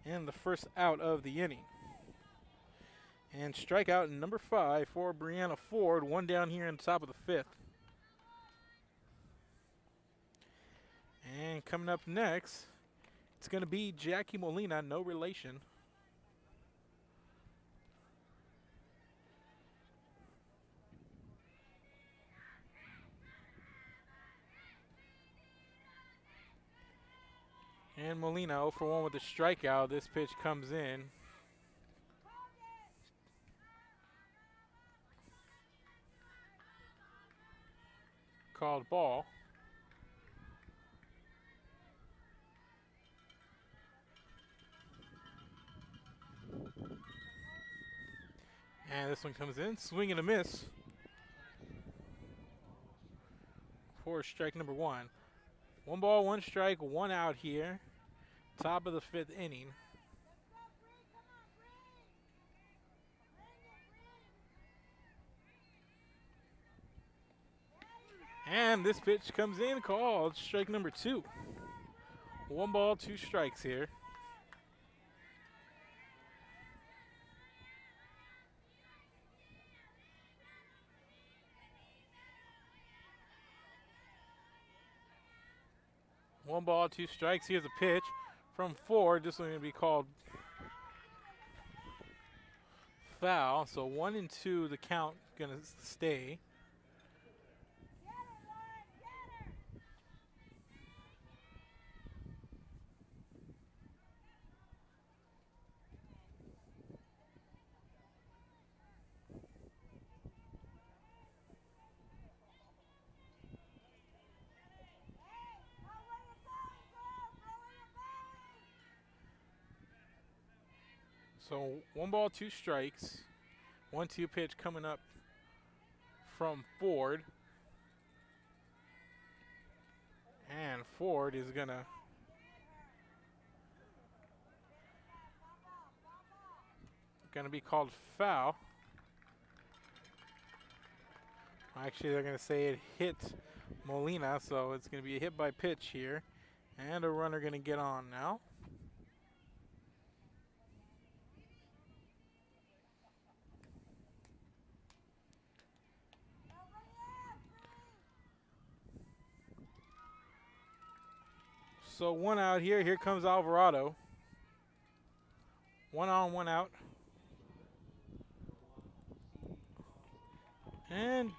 and the first out of the inning. And strikeout number 5 for Brianna Ford. 1 down here in the top of the 5th. And coming up next, it's going to be Jackie Molina, no relation. And Molina 0 for 1 with a strikeout. This pitch comes in. Called ball. And this one comes in. Swing and a miss. For strike number 1. 1 ball, 1 strike, 1 out here. Top of the 5th inning. And this pitch comes in, called strike number 2. 1 ball, 2 strikes here. One ball, 2 strikes. Here's a pitch from Ford. This one going to be called foul. So 1 and 2, the count going to stay. So 1 ball, 2 strikes. 1-2 pitch coming up from Ford. And Ford is gonna be called foul. Actually, they're gonna say it hit Molina, so it's gonna be a hit by pitch here. And a runner gonna get on now. So 1 out here. Here comes Alvarado. 1 on, 1 out. And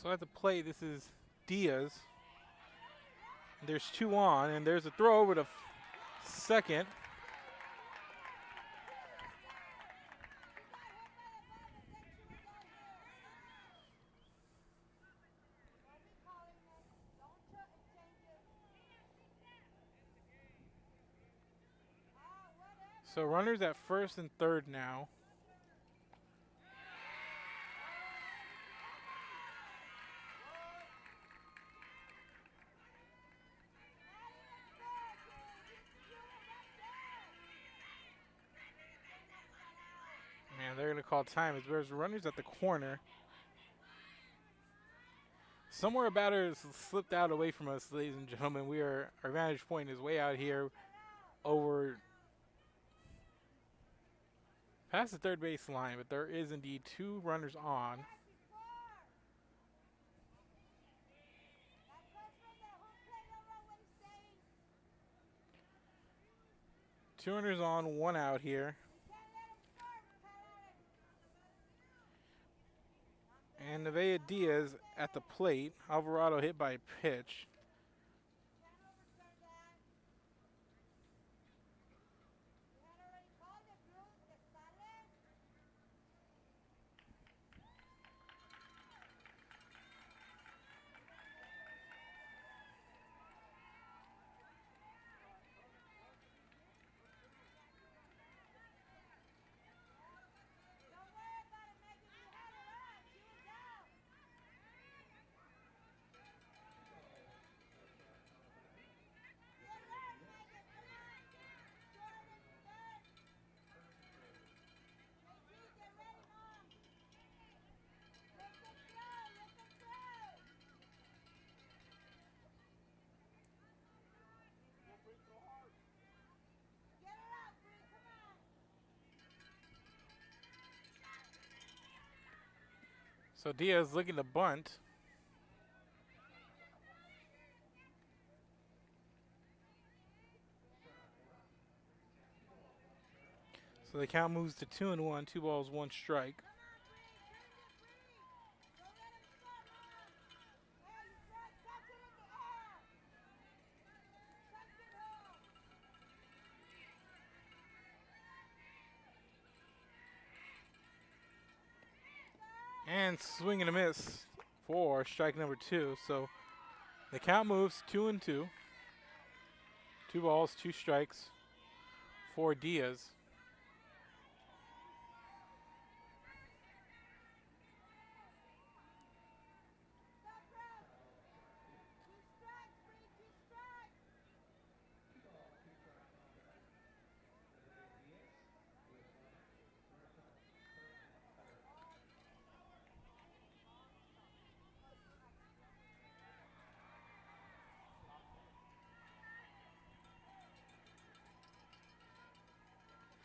so at the plate, this is Diaz. There's 2 on, and there's a throw over to second. So runners at first and third now. Man, they're going to call time as there's runners at the corner. Somewhere a batter has slipped out away from us, ladies and gentlemen. Our vantage point is way out here over past the third base line, but there is indeed 2 runners on. Two runners on, 1 out here. And Nevaeh Diaz at the plate. Alvarado hit by a pitch. So Diaz looking to bunt. So the count moves to 2-1, 2 balls, 1 strike. And swing and a miss for strike number 2. So the count moves 2-2. 2 balls, 2 strikes for Diaz.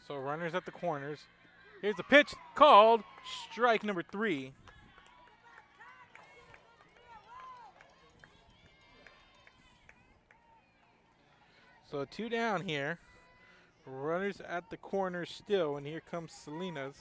So runners at the corners. Here's the pitch called strike number 3. So 2 down here. Runners at the corners still, and here comes Salinas.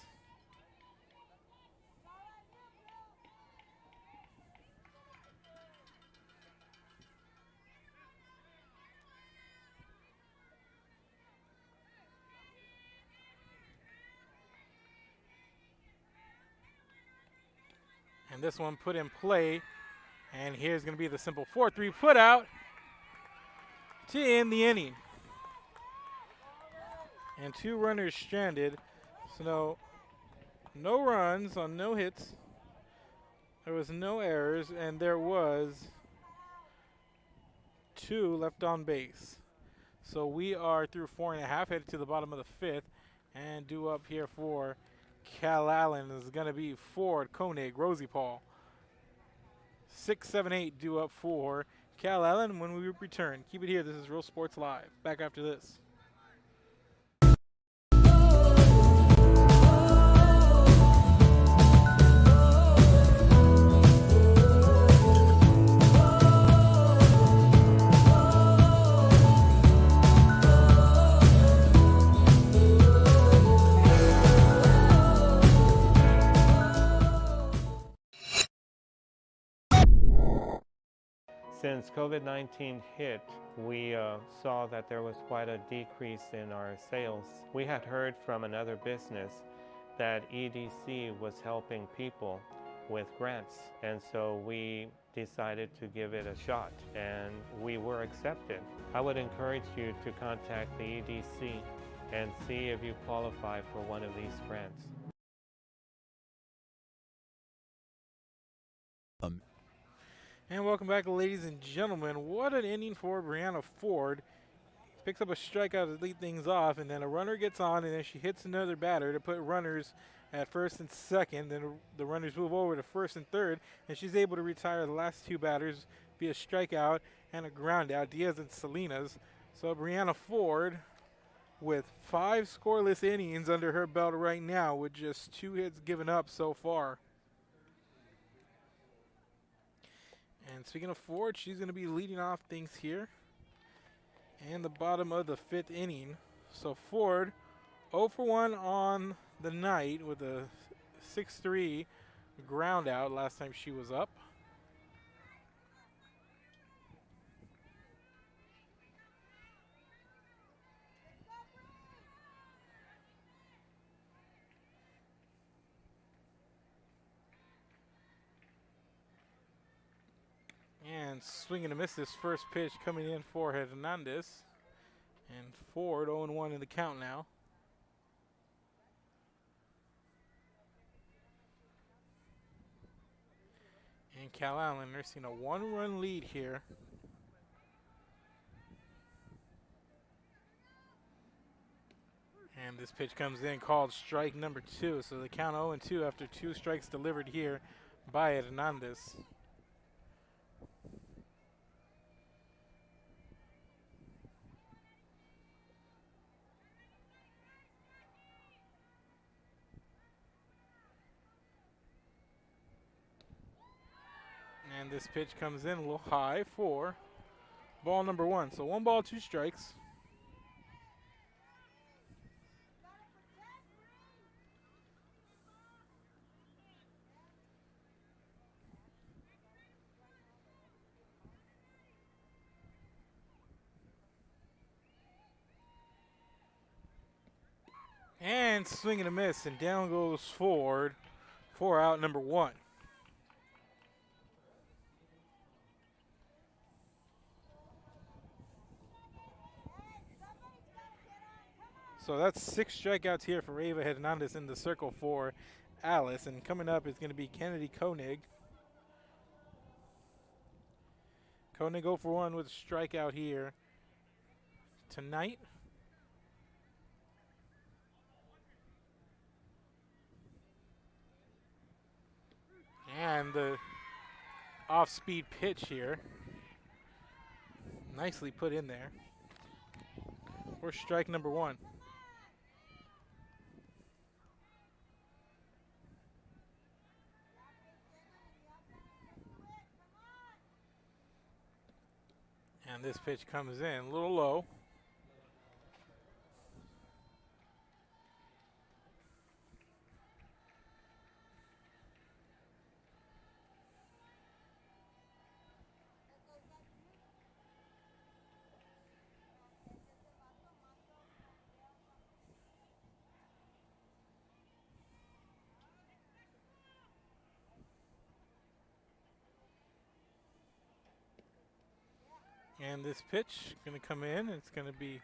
And this one put in play. And here's going to be the simple 4-3 put out to end the inning. And 2 runners stranded. So no runs on no hits. There was no errors, and there was 2 left on base. So we are through 4.5, headed to the bottom of the 5th. And due up here for Calallen is going to be Ford, Koenig, Rosie Paul. 6, 7, 8 due up for Calallen when we return. Keep it here. This is Real Sports Live. Back after this. Since COVID-19 hit, we saw that there was quite a decrease in our sales. We had heard from another business that EDC was helping people with grants, and so we decided to give it a shot, and we were accepted. I would encourage you to contact the EDC and see if you qualify for one of these grants. And welcome back, ladies and gentlemen. What an inning for Brianna Ford. Picks up a strikeout to lead things off, and then a runner gets on, and then she hits another batter to put runners at first and second. Then the runners move over to first and third, and she's able to retire the last 2 batters via strikeout and a ground out, Diaz and Salinas. So Brianna Ford with 5 scoreless innings under her belt right now with just 2 hits given up so far. And speaking of Ford, she's going to be leading off things here. And the bottom of the 5th inning. So Ford 0 for 1 on the night with a 6-3 ground out last time she was up. And swinging to miss this first pitch coming in for Hernandez. And Ford 0-1 in the count now. And Calallen nursing a 1-run lead here. And this pitch comes in called strike number 2. So the count 0-2 after 2 strikes delivered here by Hernandez. And this pitch comes in a little high for ball number 1. So 1 ball, 2 strikes. And swing and a miss, and down goes Ford for out number 1. So that's 6 strikeouts here for Ava Hernandez in the circle for Alice. And coming up is going to be Kennedy Koenig. Koenig 0 for 1 with a strikeout here tonight. And the off-speed pitch here. Nicely put in there for strike number 1. And this pitch comes in a little low. And this pitch going to come in. It's going to be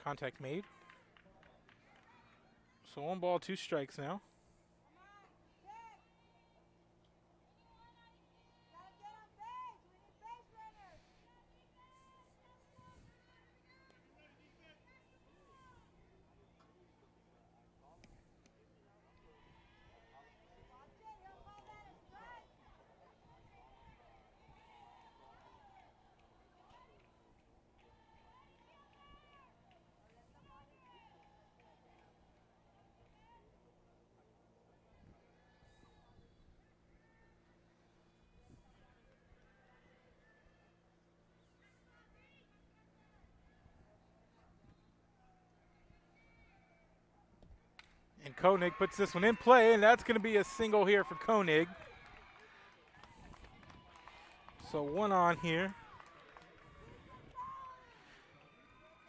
contact made. So 1 ball, 2 strikes now. And Koenig puts this one in play, and that's going to be a single here for Koenig. So 1 on here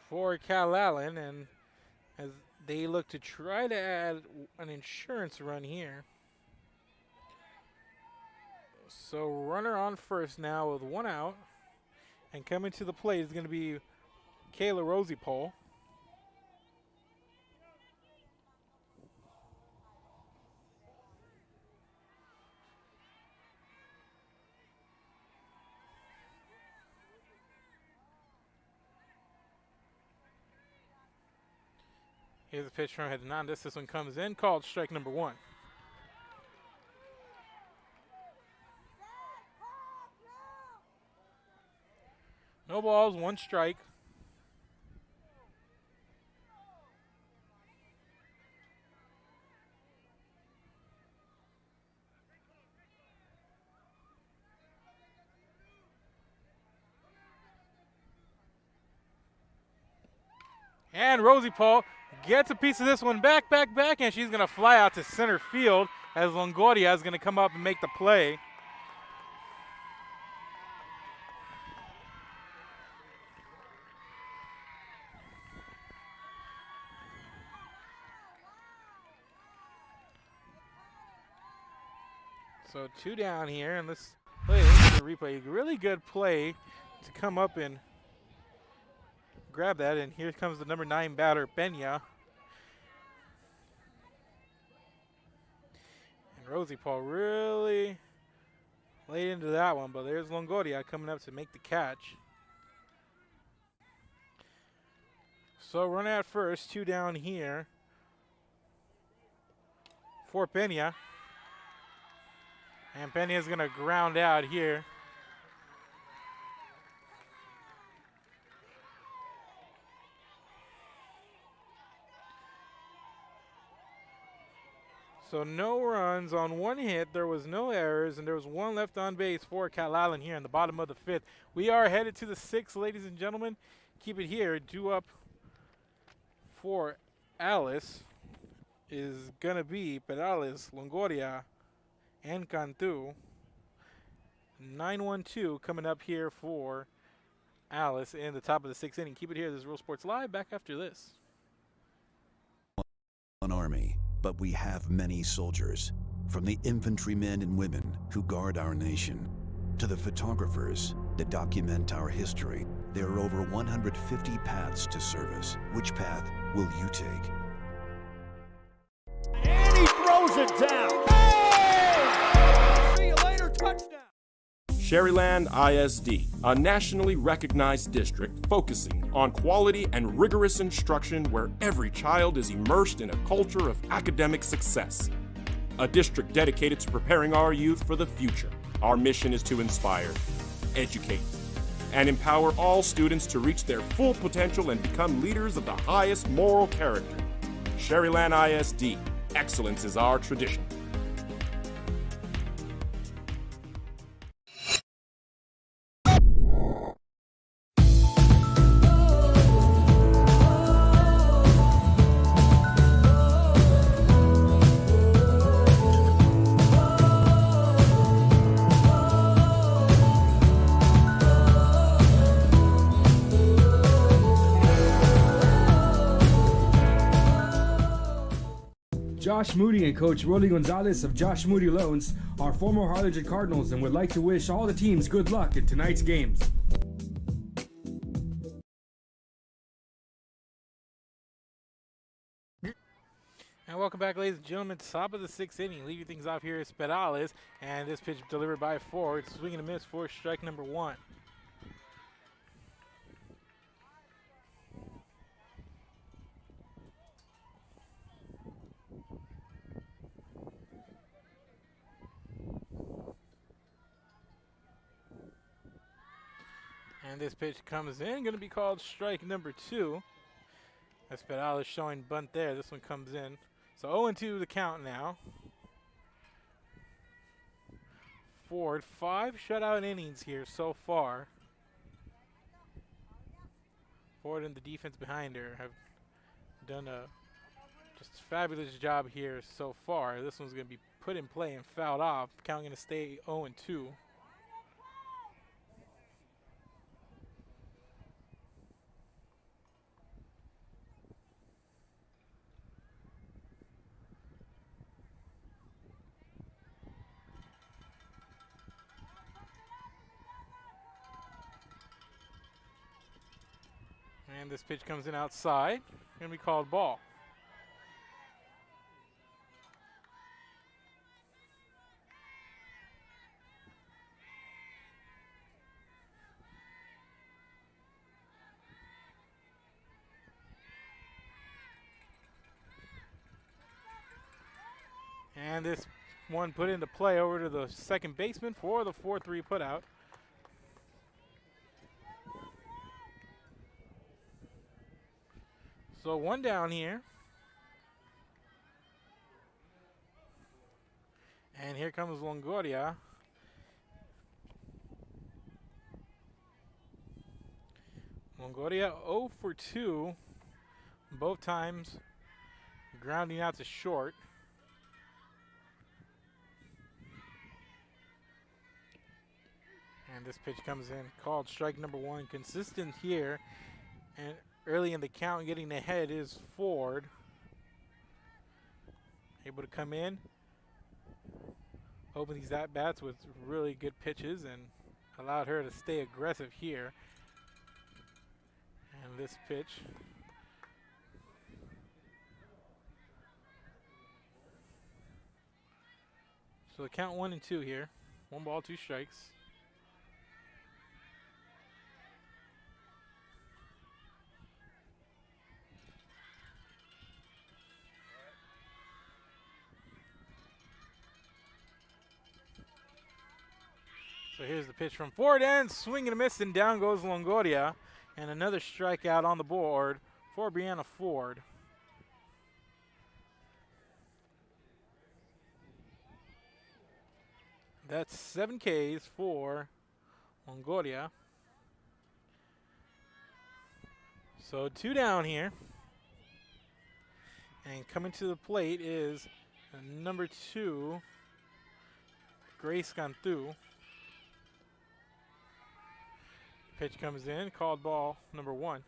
for Calallen, and as they look to try to add an insurance run here. So runner on first now with 1 out, and coming to the plate is going to be Kayla Rosiepole. Here's a pitch from Hernandez. This one comes in, called strike number 1. No balls, 1 strike. And Rosiepole gets a piece of this one back, and she's going to fly out to center field as Longoria is going to come up and make the play. So 2 down here, and let's play the replay. Really good play to come up and grab that, and here comes the number 9 batter, Pena. And Rosiepole really laid into that one, but there's Longoria coming up to make the catch. So run at first, 2 down here for Pena. And Pena's going to ground out here. So no runs on one hit. There was no errors, and there was one left on base for Calallen here in the bottom of the 5th. We are headed to the 6th, ladies and gentlemen. Keep it here. Due up for Alice is going to be Perales, Longoria, and Cantu. 9-1-2 coming up here for Alice in the top of the 6th inning. Keep it here. This is Real Sports Live. Back after this. An army, but we have many soldiers. From the infantrymen and women who guard our nation, to the photographers that document our history. There are over 150 paths to service. Which path will you take? And he throws it down. Hey! See you later, touchdown. Sherryland ISD, a nationally recognized district focusing on quality and rigorous instruction where every child is immersed in a culture of academic success. A district dedicated to preparing our youth for the future. Our mission is to inspire, educate, and empower all students to reach their full potential and become leaders of the highest moral character. Sherryland ISD, excellence is our tradition. Josh Moody and Coach Rolly Gonzalez of Josh Moody Loans are former Harlingen Cardinals and would like to wish all the teams good luck in tonight's games. And welcome back, ladies and gentlemen. Top of the 6th inning. Leading things off here is Perales, and this pitch delivered by Ford. Swinging a miss for strike number 1. And this pitch comes in, going to be called strike number 2. That's Perales showing bunt there. This one comes in. So 0-2 the count now. Ford, 5 shutout innings here so far. Ford and the defense behind her have done a just fabulous job here so far. This one's going to be put in play and fouled off. Count going to stay 0-2. And this pitch comes in outside. Going to be called ball. And this one put into play over to the second baseman for the 4-3 putout. So one down here. And here comes Longoria. Longoria 0 for 2. Both times grounding out to short. And this pitch comes in, called strike number 1. Consistent here. And early in the count, getting ahead is Ford. Able to come in, open these at-bats with really good pitches and allowed her to stay aggressive here. And this pitch. So the count 1-2 here. 1 ball, 2 strikes. So here's the pitch from Ford, and swing and a miss, and down goes Longoria. And another strikeout on the board for Brianna Ford. That's 7 Ks for Longoria. So 2 down here. And coming to the plate is number 2, Grace Cantu. Pitch comes in, called ball number 1.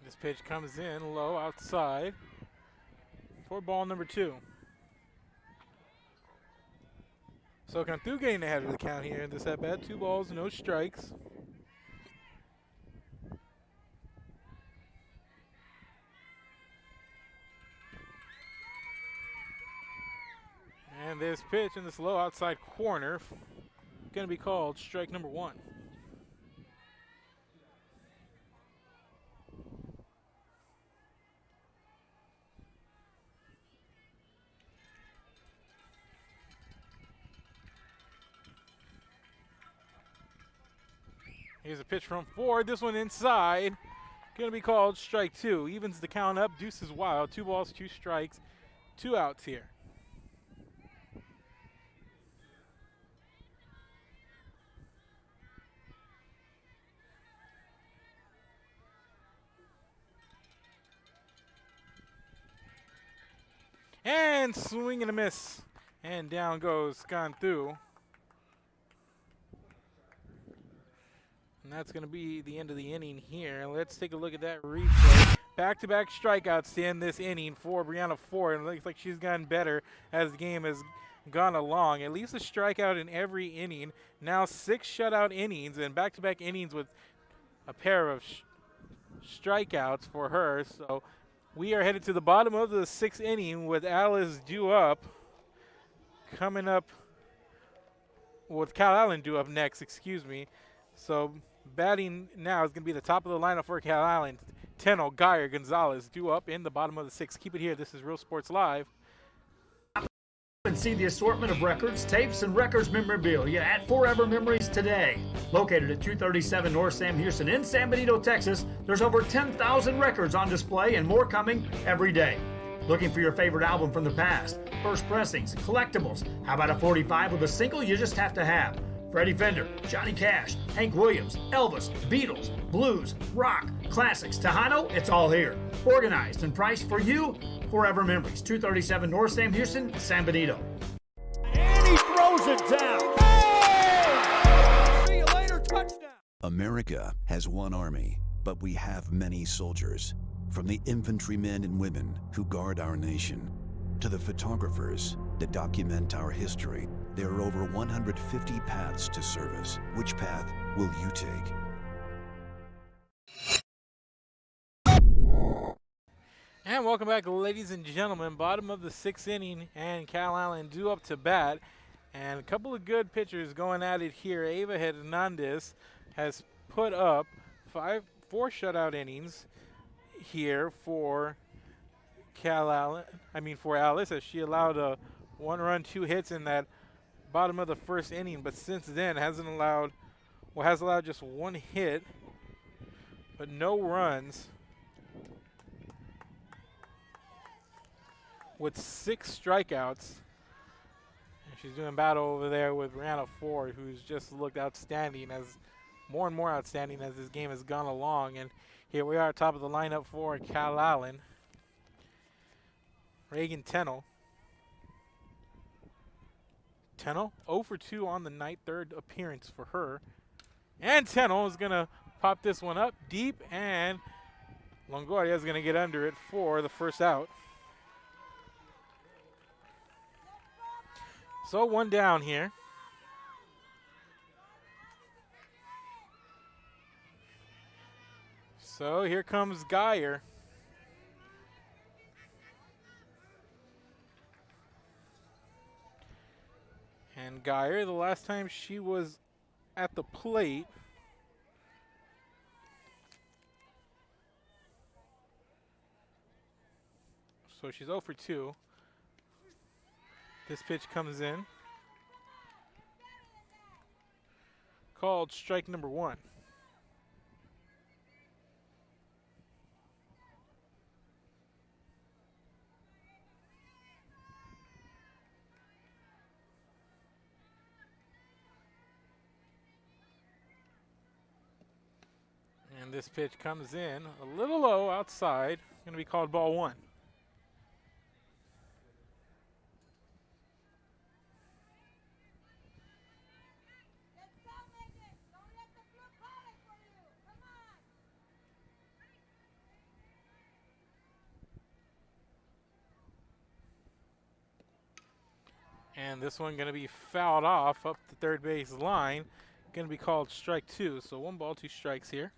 This pitch comes in low outside for ball number 2. So Cantu getting ahead of the count here in this at bat. 2 balls, no strikes. And this pitch in this low outside corner going to be called strike number 1. Here's a pitch from Ford. This one inside. Going to be called strike 2. Evens the count up. Deuces wild. 2 balls, 2 strikes, 2 outs here. And swing and a miss. And down goes Cantu. And that's going to be the end of the inning here. Let's take a look at that replay. Back-to-back strikeouts to end this inning for Brianna Ford. It looks like she's gotten better as the game has gone along. At least a strikeout in every inning. Now 6 shutout innings and back-to-back innings with a pair of strikeouts for her. So we are headed to the bottom of the 6th inning with Alice due up. Coming up with Calallen due up next, excuse me. So batting now is going to be the top of the lineup for Calallen. Teno, Geyer, Gonzalez due up in the bottom of the 6th. Keep it here. This is Real Sports Live. And see the assortment of records, tapes, and records memorabilia at Forever Memories today. Located at 237 North Sam Houston in San Benito, Texas, there's over 10,000 records on display and more coming every day. Looking for your favorite album from the past, first pressings, collectibles. How about a 45 with a single you just have to have? Freddie Fender, Johnny Cash, Hank Williams, Elvis, Beatles, blues, rock, classics, Tejano, it's all here. Organized and priced for you. Forever Memories, 237 North Sam Houston, San Benito. And he throws it down. Hey! See you later, touchdown. America has one army, but we have many soldiers. From the infantrymen and women who guard our nation, to the photographers that document our history, there are over 150 paths to service. Which path will you take? And welcome back, ladies and gentlemen. Bottom of the 6th inning, and Calallen due up to bat. And a couple of good pitchers going at it here. Ava Hernandez has put up 4 shutout innings here for for Alice, as she allowed a 1-run, 2 hits in that bottom of the 1st inning. But since then has allowed just 1 hit, but no runs, with 6 strikeouts. And she's doing battle over there with Brianna Ford, who's just looked outstanding, as more and more outstanding as this game has gone along. And here we are, top of the lineup for Calallen. Reagan Teno. 0 for 2 on the night, 3rd appearance for her. And Teno is going to pop this one up deep, and Longoria is going to get under it for the 1st out. So 1 down here. So here comes Geyer. And Geyer, the last time she was at the plate, so she's 0 for 2. This pitch comes in. called strike number 1. And this pitch comes in a little low outside. Going to be called ball 1. And this one going to be fouled off up the third base line. Going to be called strike 2. So 1 ball, 2 strikes here.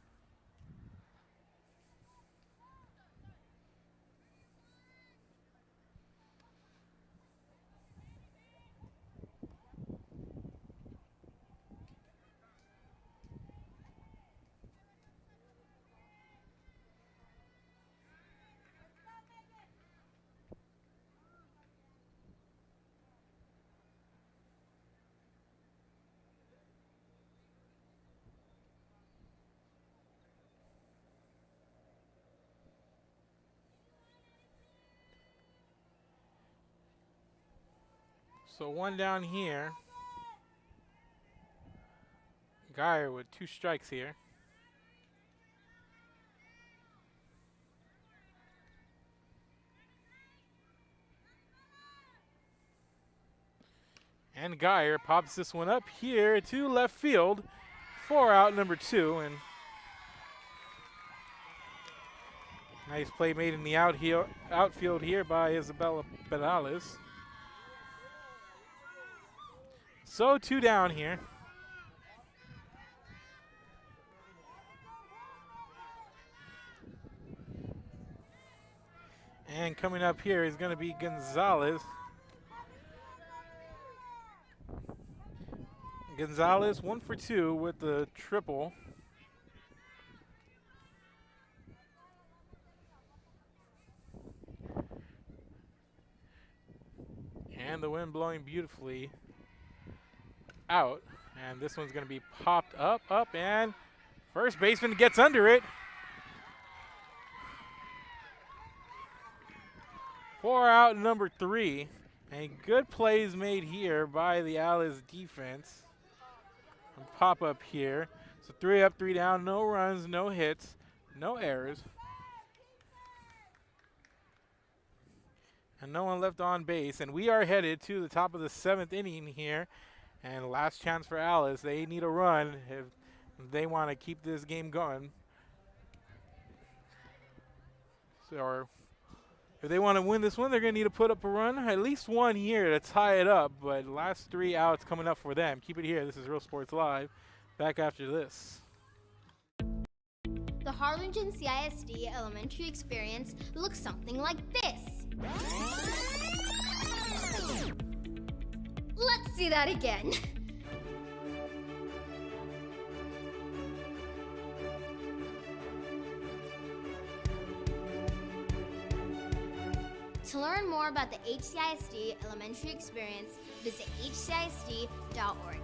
So 1 down here. Geyer with 2 strikes here. And Geyer pops this one up here to left field for out number 2. And nice play made in the outfield here by Isabella Perales. So 2 down here. And coming up here is going to be Gonzalez. Gonzalez 1 for 2 with the triple. And the wind blowing beautifully out. And this one's going to be popped up, and first baseman gets under it. For out number 3. And good plays made here by the Alice defense. And pop up here. So 3 up, 3 down, no runs, no hits, no errors. And no one left on base. And we are headed to the top of the 7th inning here. And last chance for Alice. They need a run if they want to keep this game going. So, if they want to win this one, they're going to need to put up a run. At least 1 here to tie it up. But last 3 outs coming up for them. Keep it here. This is Real Sports Live. Back after this. The Harlingen CISD elementary experience looks something like this. Let's see that again. To learn more about the HCISD elementary experience, visit hcisd.org.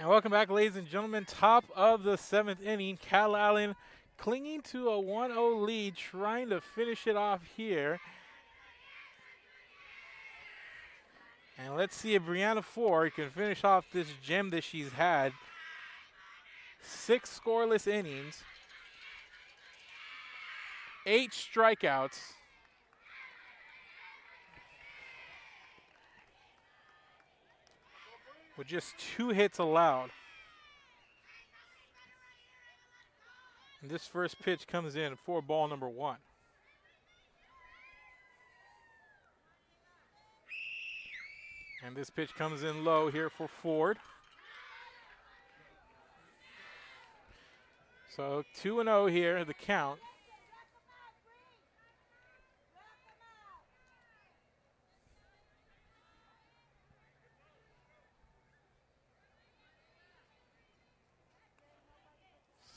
Welcome back, ladies and gentlemen. Top of the 7th inning. Calallen clinging to a 1-0 lead, trying to finish it off here. And let's see if Brianna Ford can finish off this gem that she's had. 6 scoreless innings, 8 strikeouts. With just 2 hits allowed. And this first pitch comes in for ball number 1. And this pitch comes in low here for Ford. So 2-0 here, the count.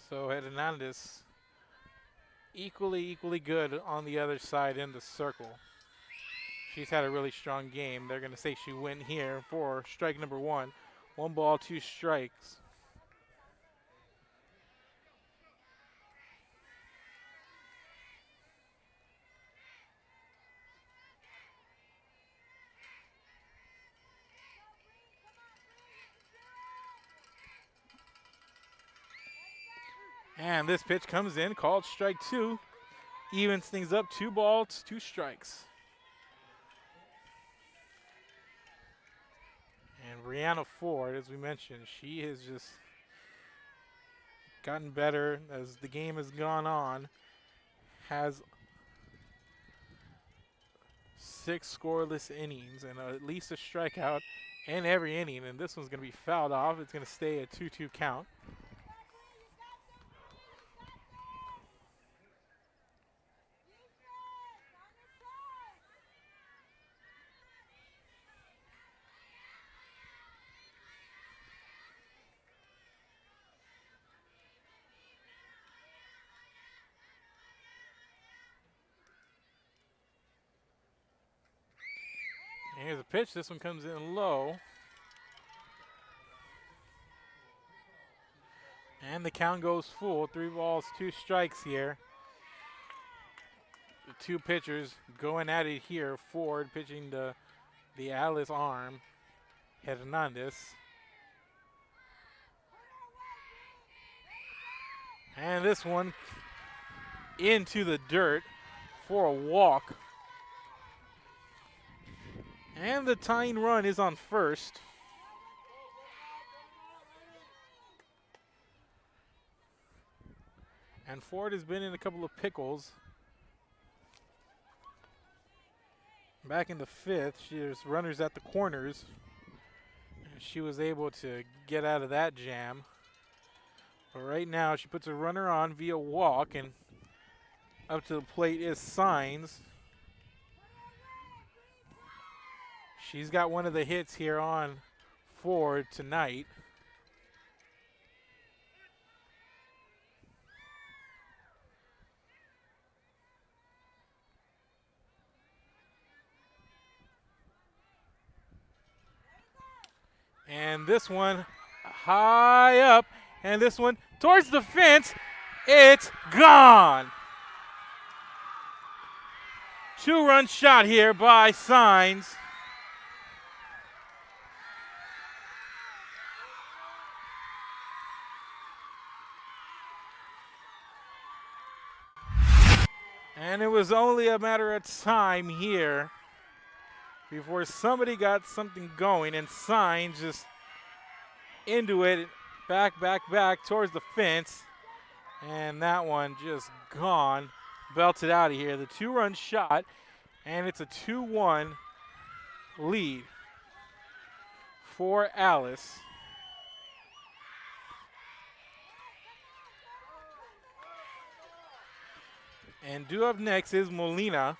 So Hernandez equally good on the other side in the circle. She's had a really strong game. They're going to say she went here for strike number 1. 1 ball, 2 strikes. And this pitch comes in, called strike 2. Evens things up, 2 balls, 2 strikes. And Brianna Ford, as we mentioned, she has just gotten better as the game has gone on. Has 6 scoreless innings and at least a strikeout in every inning. And this one's going to be fouled off. It's going to stay a 2-2 count. And here's a pitch. This one comes in low. And the count goes full. 3 balls, 2 strikes here. The 2 pitchers going at it here. Ford pitching the Alice arm. Hernandez. And this one into the dirt for a walk. And the tying run is on first. And Ford has been in a couple of pickles. Back in the 5th, there's runners at the corners. And she was able to get out of that jam. But right now, she puts a runner on via walk, and up to the plate is Signs. She's got one of the hits here on Ford tonight. And this one high up, and this one towards the fence. It's gone. 2-run shot here by Signs. And it was only a matter of time here before somebody got something going, and Signs just into it, back towards the fence. And that one just gone, belted out of here. The 2-run shot, and it's a 2-1 lead for Alice. And due up next is Molina.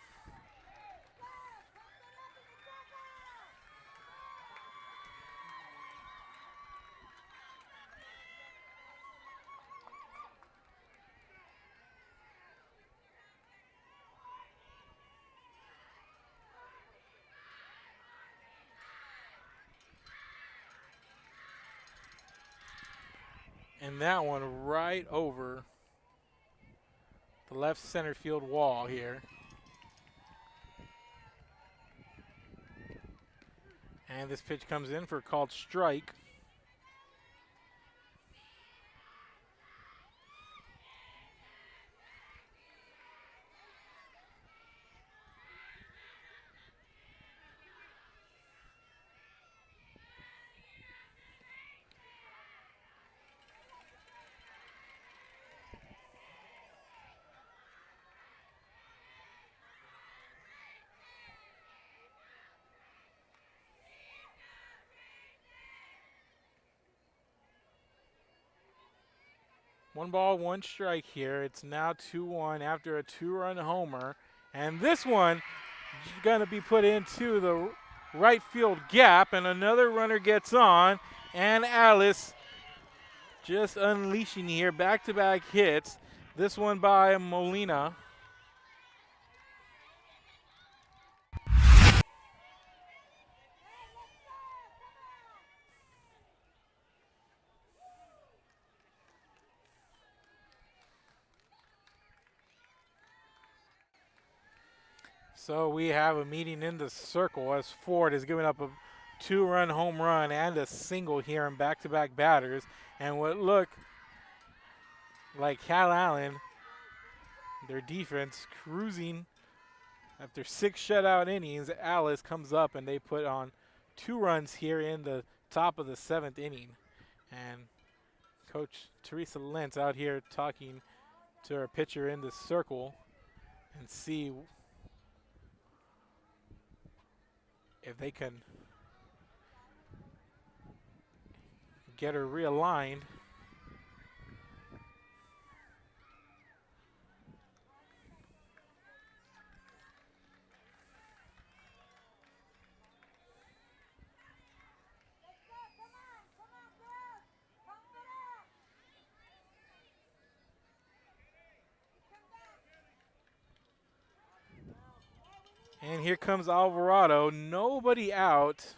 And that one right over the left center field wall here. And this pitch comes in for a called strike. 1 ball, 1 strike here. It's now 2-1 after a 2-run homer. And this one is going to be put into the right field gap, and another runner gets on. And Alice just unleashing here, back-to-back hits. This one by Molina. So we have a meeting in the circle as Ford is giving up a 2-run home run and a single here in back-to-back batters. And what looked like Calallen, their defense cruising after 6 shutout innings. Alice comes up and they put on 2 runs here in the top of the 7th inning. And Coach Teresa Lentz out here talking to her pitcher in the circle and see if they can get her realigned. And here comes Alvarado, nobody out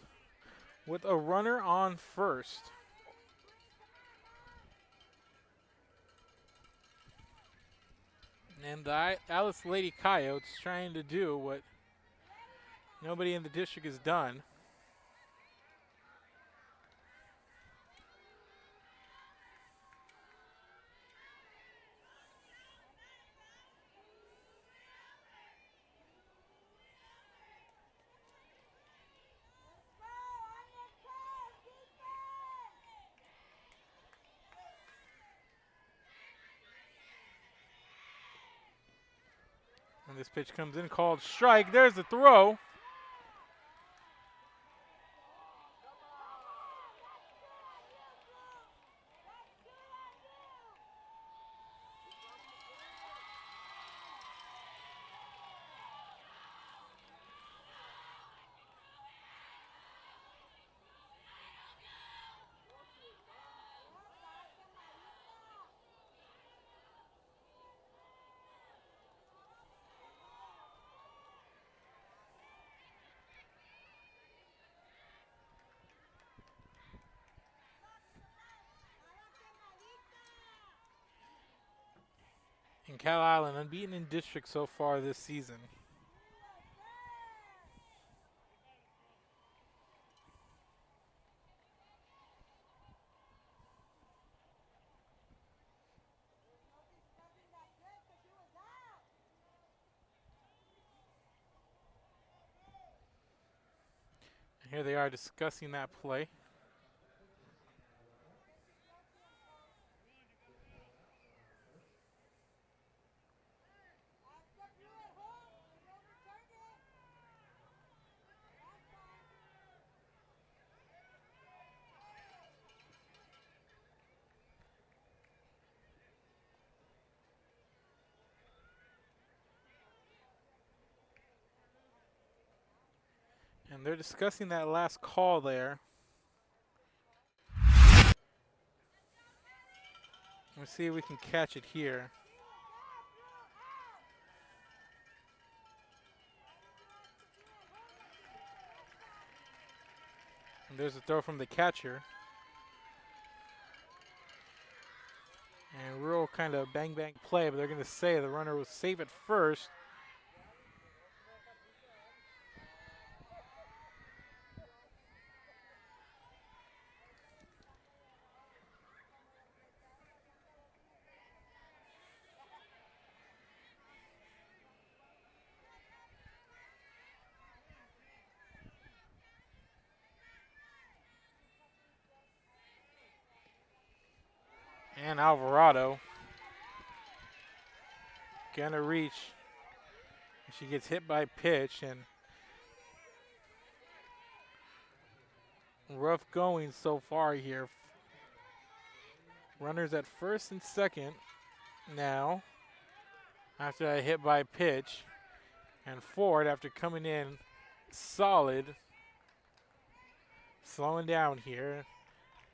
with a runner on first. And the Alice Lady Coyotes trying to do what nobody in the district has done. And this pitch comes in called strike. There's the throw. And Calallen unbeaten in district so far this season. And here they are discussing that play. And they're discussing that last call there. Let's see if we can catch it here. And there's a throw from the catcher. And real kind of bang bang play, but they're going to say the runner was safe at first. And Alvarado gonna reach. She gets hit by pitch, and rough going so far here Runners at first and second now after that hit by pitch. And Ford, after coming in solid, slowing down here.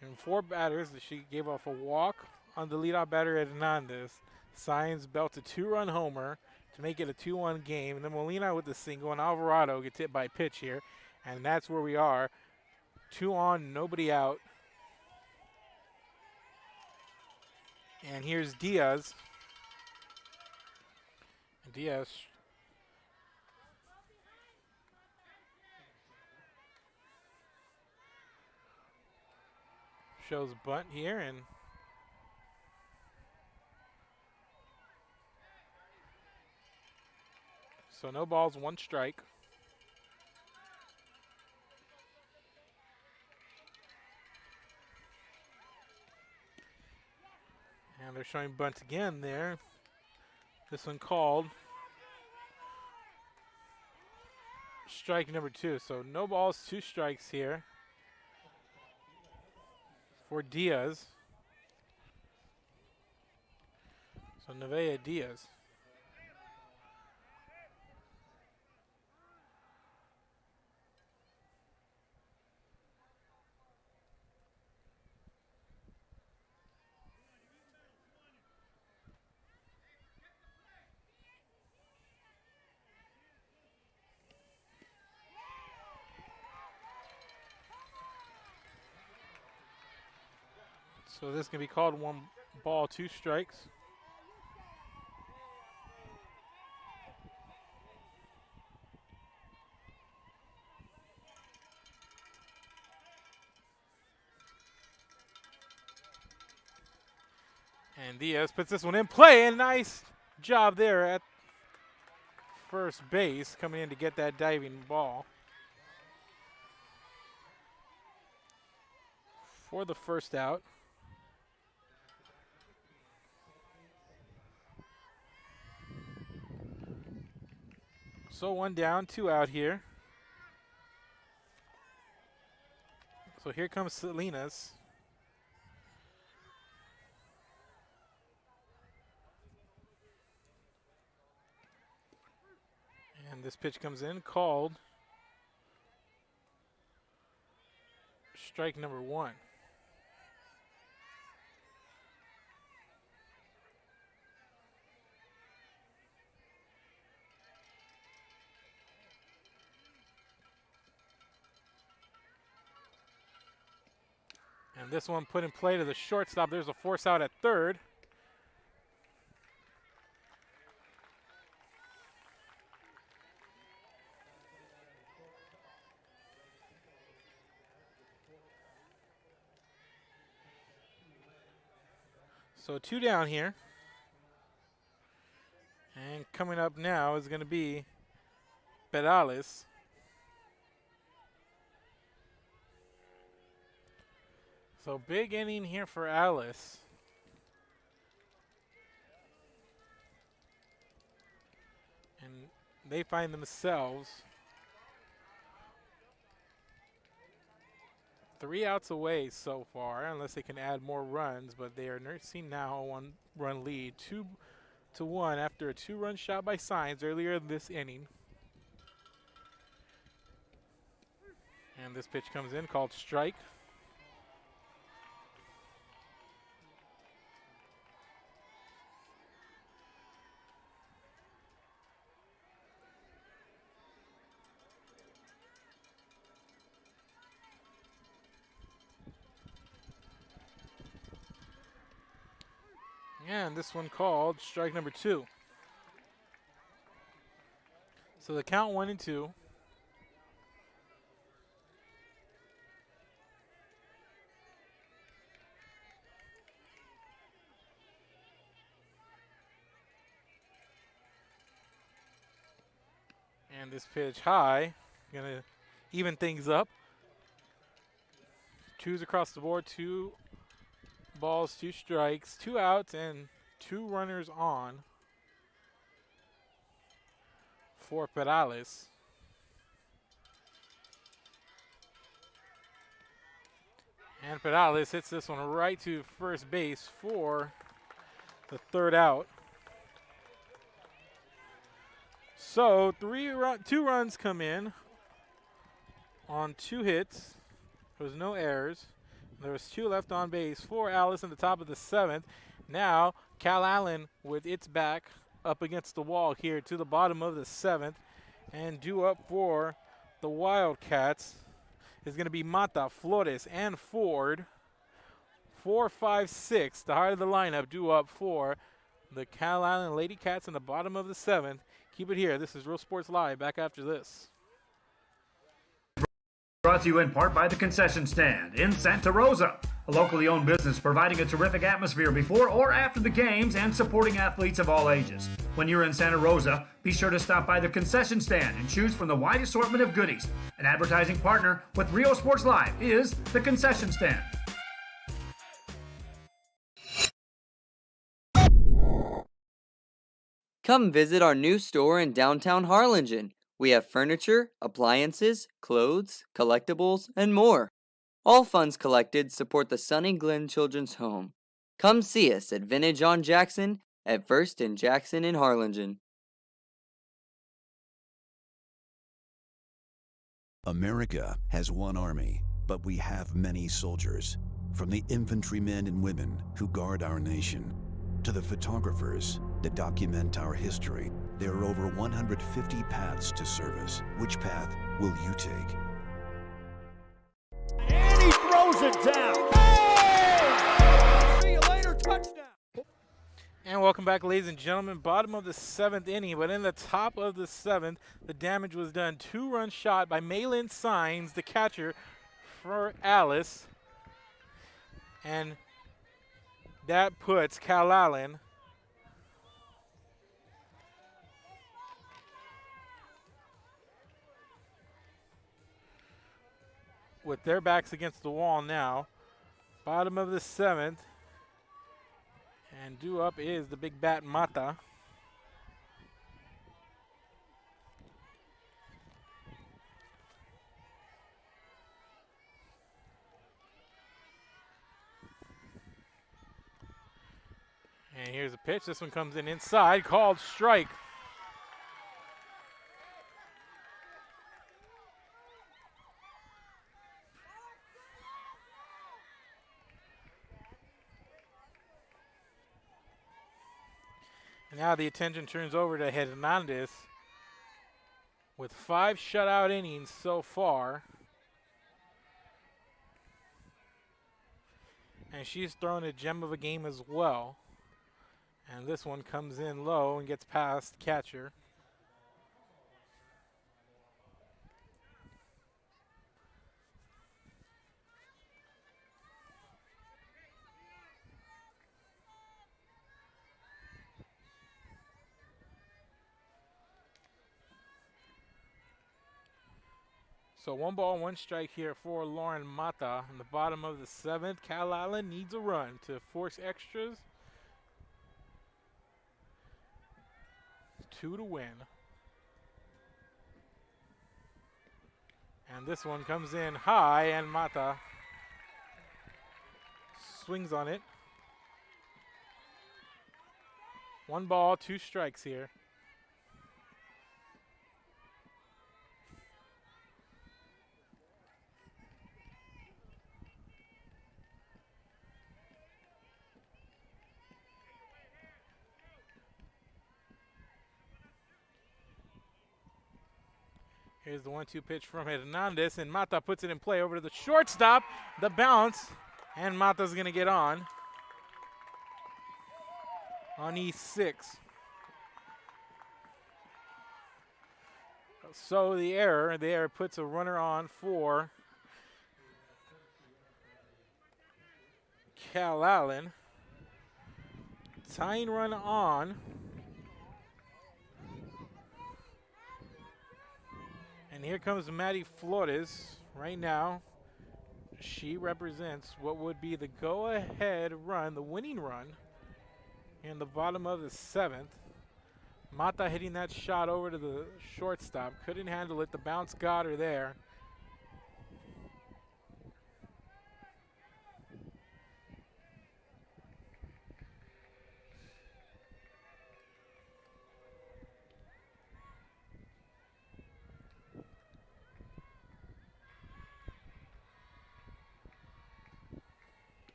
And 4 batters, she gave off a walk on the leadoff batter Hernandez. Signs belts a 2-run homer to make it a 2-1 game. And then Molina with the single, and Alvarado gets hit by pitch here. And that's where we are. 2 on, nobody out. And here's Diaz. Diaz shows bunt here, and so no balls, 1 strike. And they're showing bunt again there. This one called. Strike number 2. So no balls, 2 strikes here for Diaz. So Nevaeh Diaz. So this can be called 1 ball, 2 strikes. And Diaz puts this one in play, and nice job there at first base, coming in to get that diving ball for the first out. So 1 down, 2 out here. So here comes Salinas. And this pitch comes in, called. Strike number 1. And this one put in play to the shortstop. There's a force out at third. So 2 down here. And coming up now is going to be Perales. So big inning here for Alice. And they find themselves 3 outs away so far, unless they can add more runs, but they are nursing now a 1-run lead, 2-1 after a 2-run shot by Signs earlier this inning. And this pitch comes in, called strike. And this one called strike number 2. So the count 1-2. And this pitch high, gonna even things up. 2s across the board, 2 balls, 2 strikes, 2 outs, and 2 runners on for Perales. And Perales hits this one right to first base for the third out. So 2 runs come in on 2 hits. There was no errors. There was 2 left on base for Alice in the top of the 7th. Now Calallen with its back up against the wall here to the bottom of the 7th. And due up for the Wildcats is going to be Mata, Flores, and Ford. 4, 5, 6, the heart of the lineup, due up for the Calallen Lady Cats in the bottom of the 7th. Keep it here. This is Real Sports Live. Back after this. Brought to you in part by the Concession Stand in Santa Rosa, a locally owned business providing a terrific atmosphere before or after the games and supporting athletes of all ages. When you're in Santa Rosa, be sure to stop by the Concession Stand and choose from the wide assortment of goodies. An advertising partner with Rio Sports Live is the Concession Stand. Come visit our new store in downtown Harlingen. We have furniture, appliances, clothes, collectibles, and more. All funds collected support the Sunny Glen Children's Home. Come see us at Vintage on Jackson at First and Jackson in Harlingen. America has one army, but we have many soldiers. From the infantrymen and women who guard our nation, to the photographers that document our history, there are over 150 paths to service. Which path will you take? And he throws it down. Hey! See you later, touchdown. And welcome back, ladies and gentlemen. Bottom of the 7th inning, but in the top of the 7th, the damage was done. 2-run shot by Maylin Signs, the catcher for Alice. And that puts Calallen with their backs against the wall now. Bottom of the 7th. And due up is the big bat Mata. And here's a pitch. This one comes in inside, called strike. And now the attention turns over to Hernandez with 5 shutout innings so far. And she's thrown a gem of a game as well. And this one comes in low and gets past catcher. So 1 ball, 1 strike here for Lauren Mata in the bottom of the 7th. Calallen needs a run to force extras. 2 to win. And this one comes in high, and Mata swings on it. 1 ball, 2 strikes here. Here's the 1-2 pitch from Hernandez, and Mata puts it in play over to the shortstop. The bounce, and Mata's going to get on E6. So the error there puts a runner on for Calallen. Tying run on. And here comes Maddie Flores right now. She represents what would be the go-ahead run, the winning run, in the bottom of the 7th. Mata hitting that shot over to the shortstop. Couldn't handle it. The bounce got her there.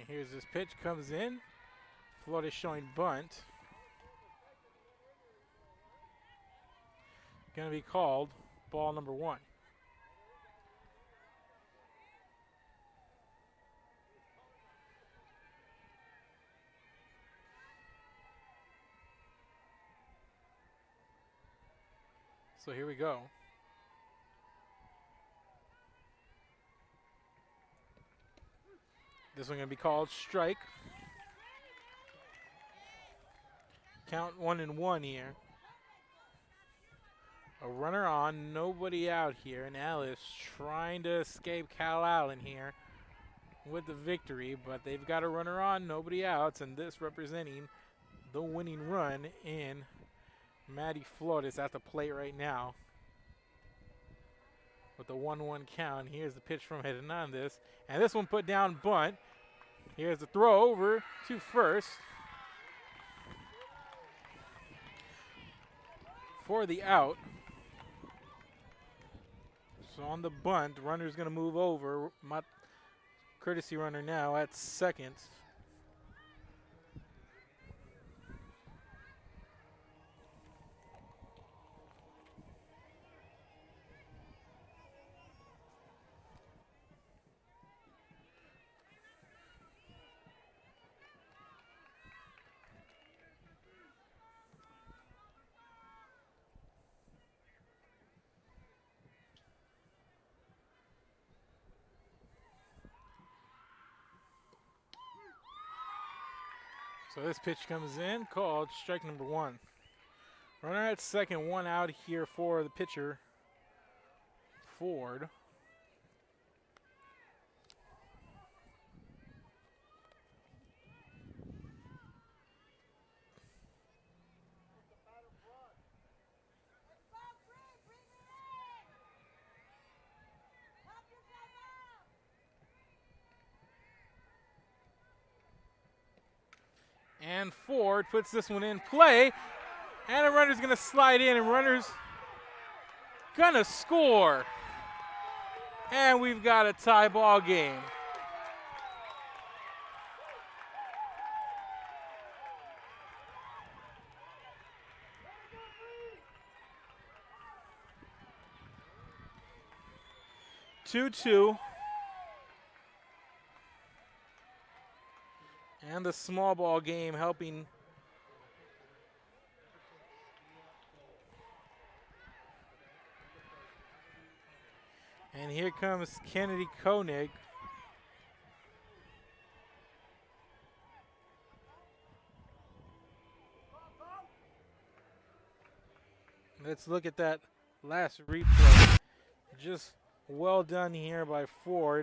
And here's this pitch, comes in. Florida showing bunt. Going to be called ball number 1. So here we go. This one going to be called strike. Count 1-1 here. A runner on, nobody out here, and Alice trying to escape Calallen here with the victory, but they've got a runner on, nobody outs, and this representing the winning run in Maddie Flores at the plate right now with the 1-1 count. Here's the pitch from Hernandez, and this one put down bunt. Here's the throw over to first for the out. So on the bunt, runner's going to move over. Courtesy runner now at second. So this pitch comes in, called strike number 1. Runner at second, 1 out here for the pitcher, Ford. And Ford puts this one in play. And a runner's going to slide in, and runner's going to score. And we've got a tie ball game. Two-two. And the small ball game helping and here comes Kennedy Koenig. Let's look at that last replay. Just well done here by Ford.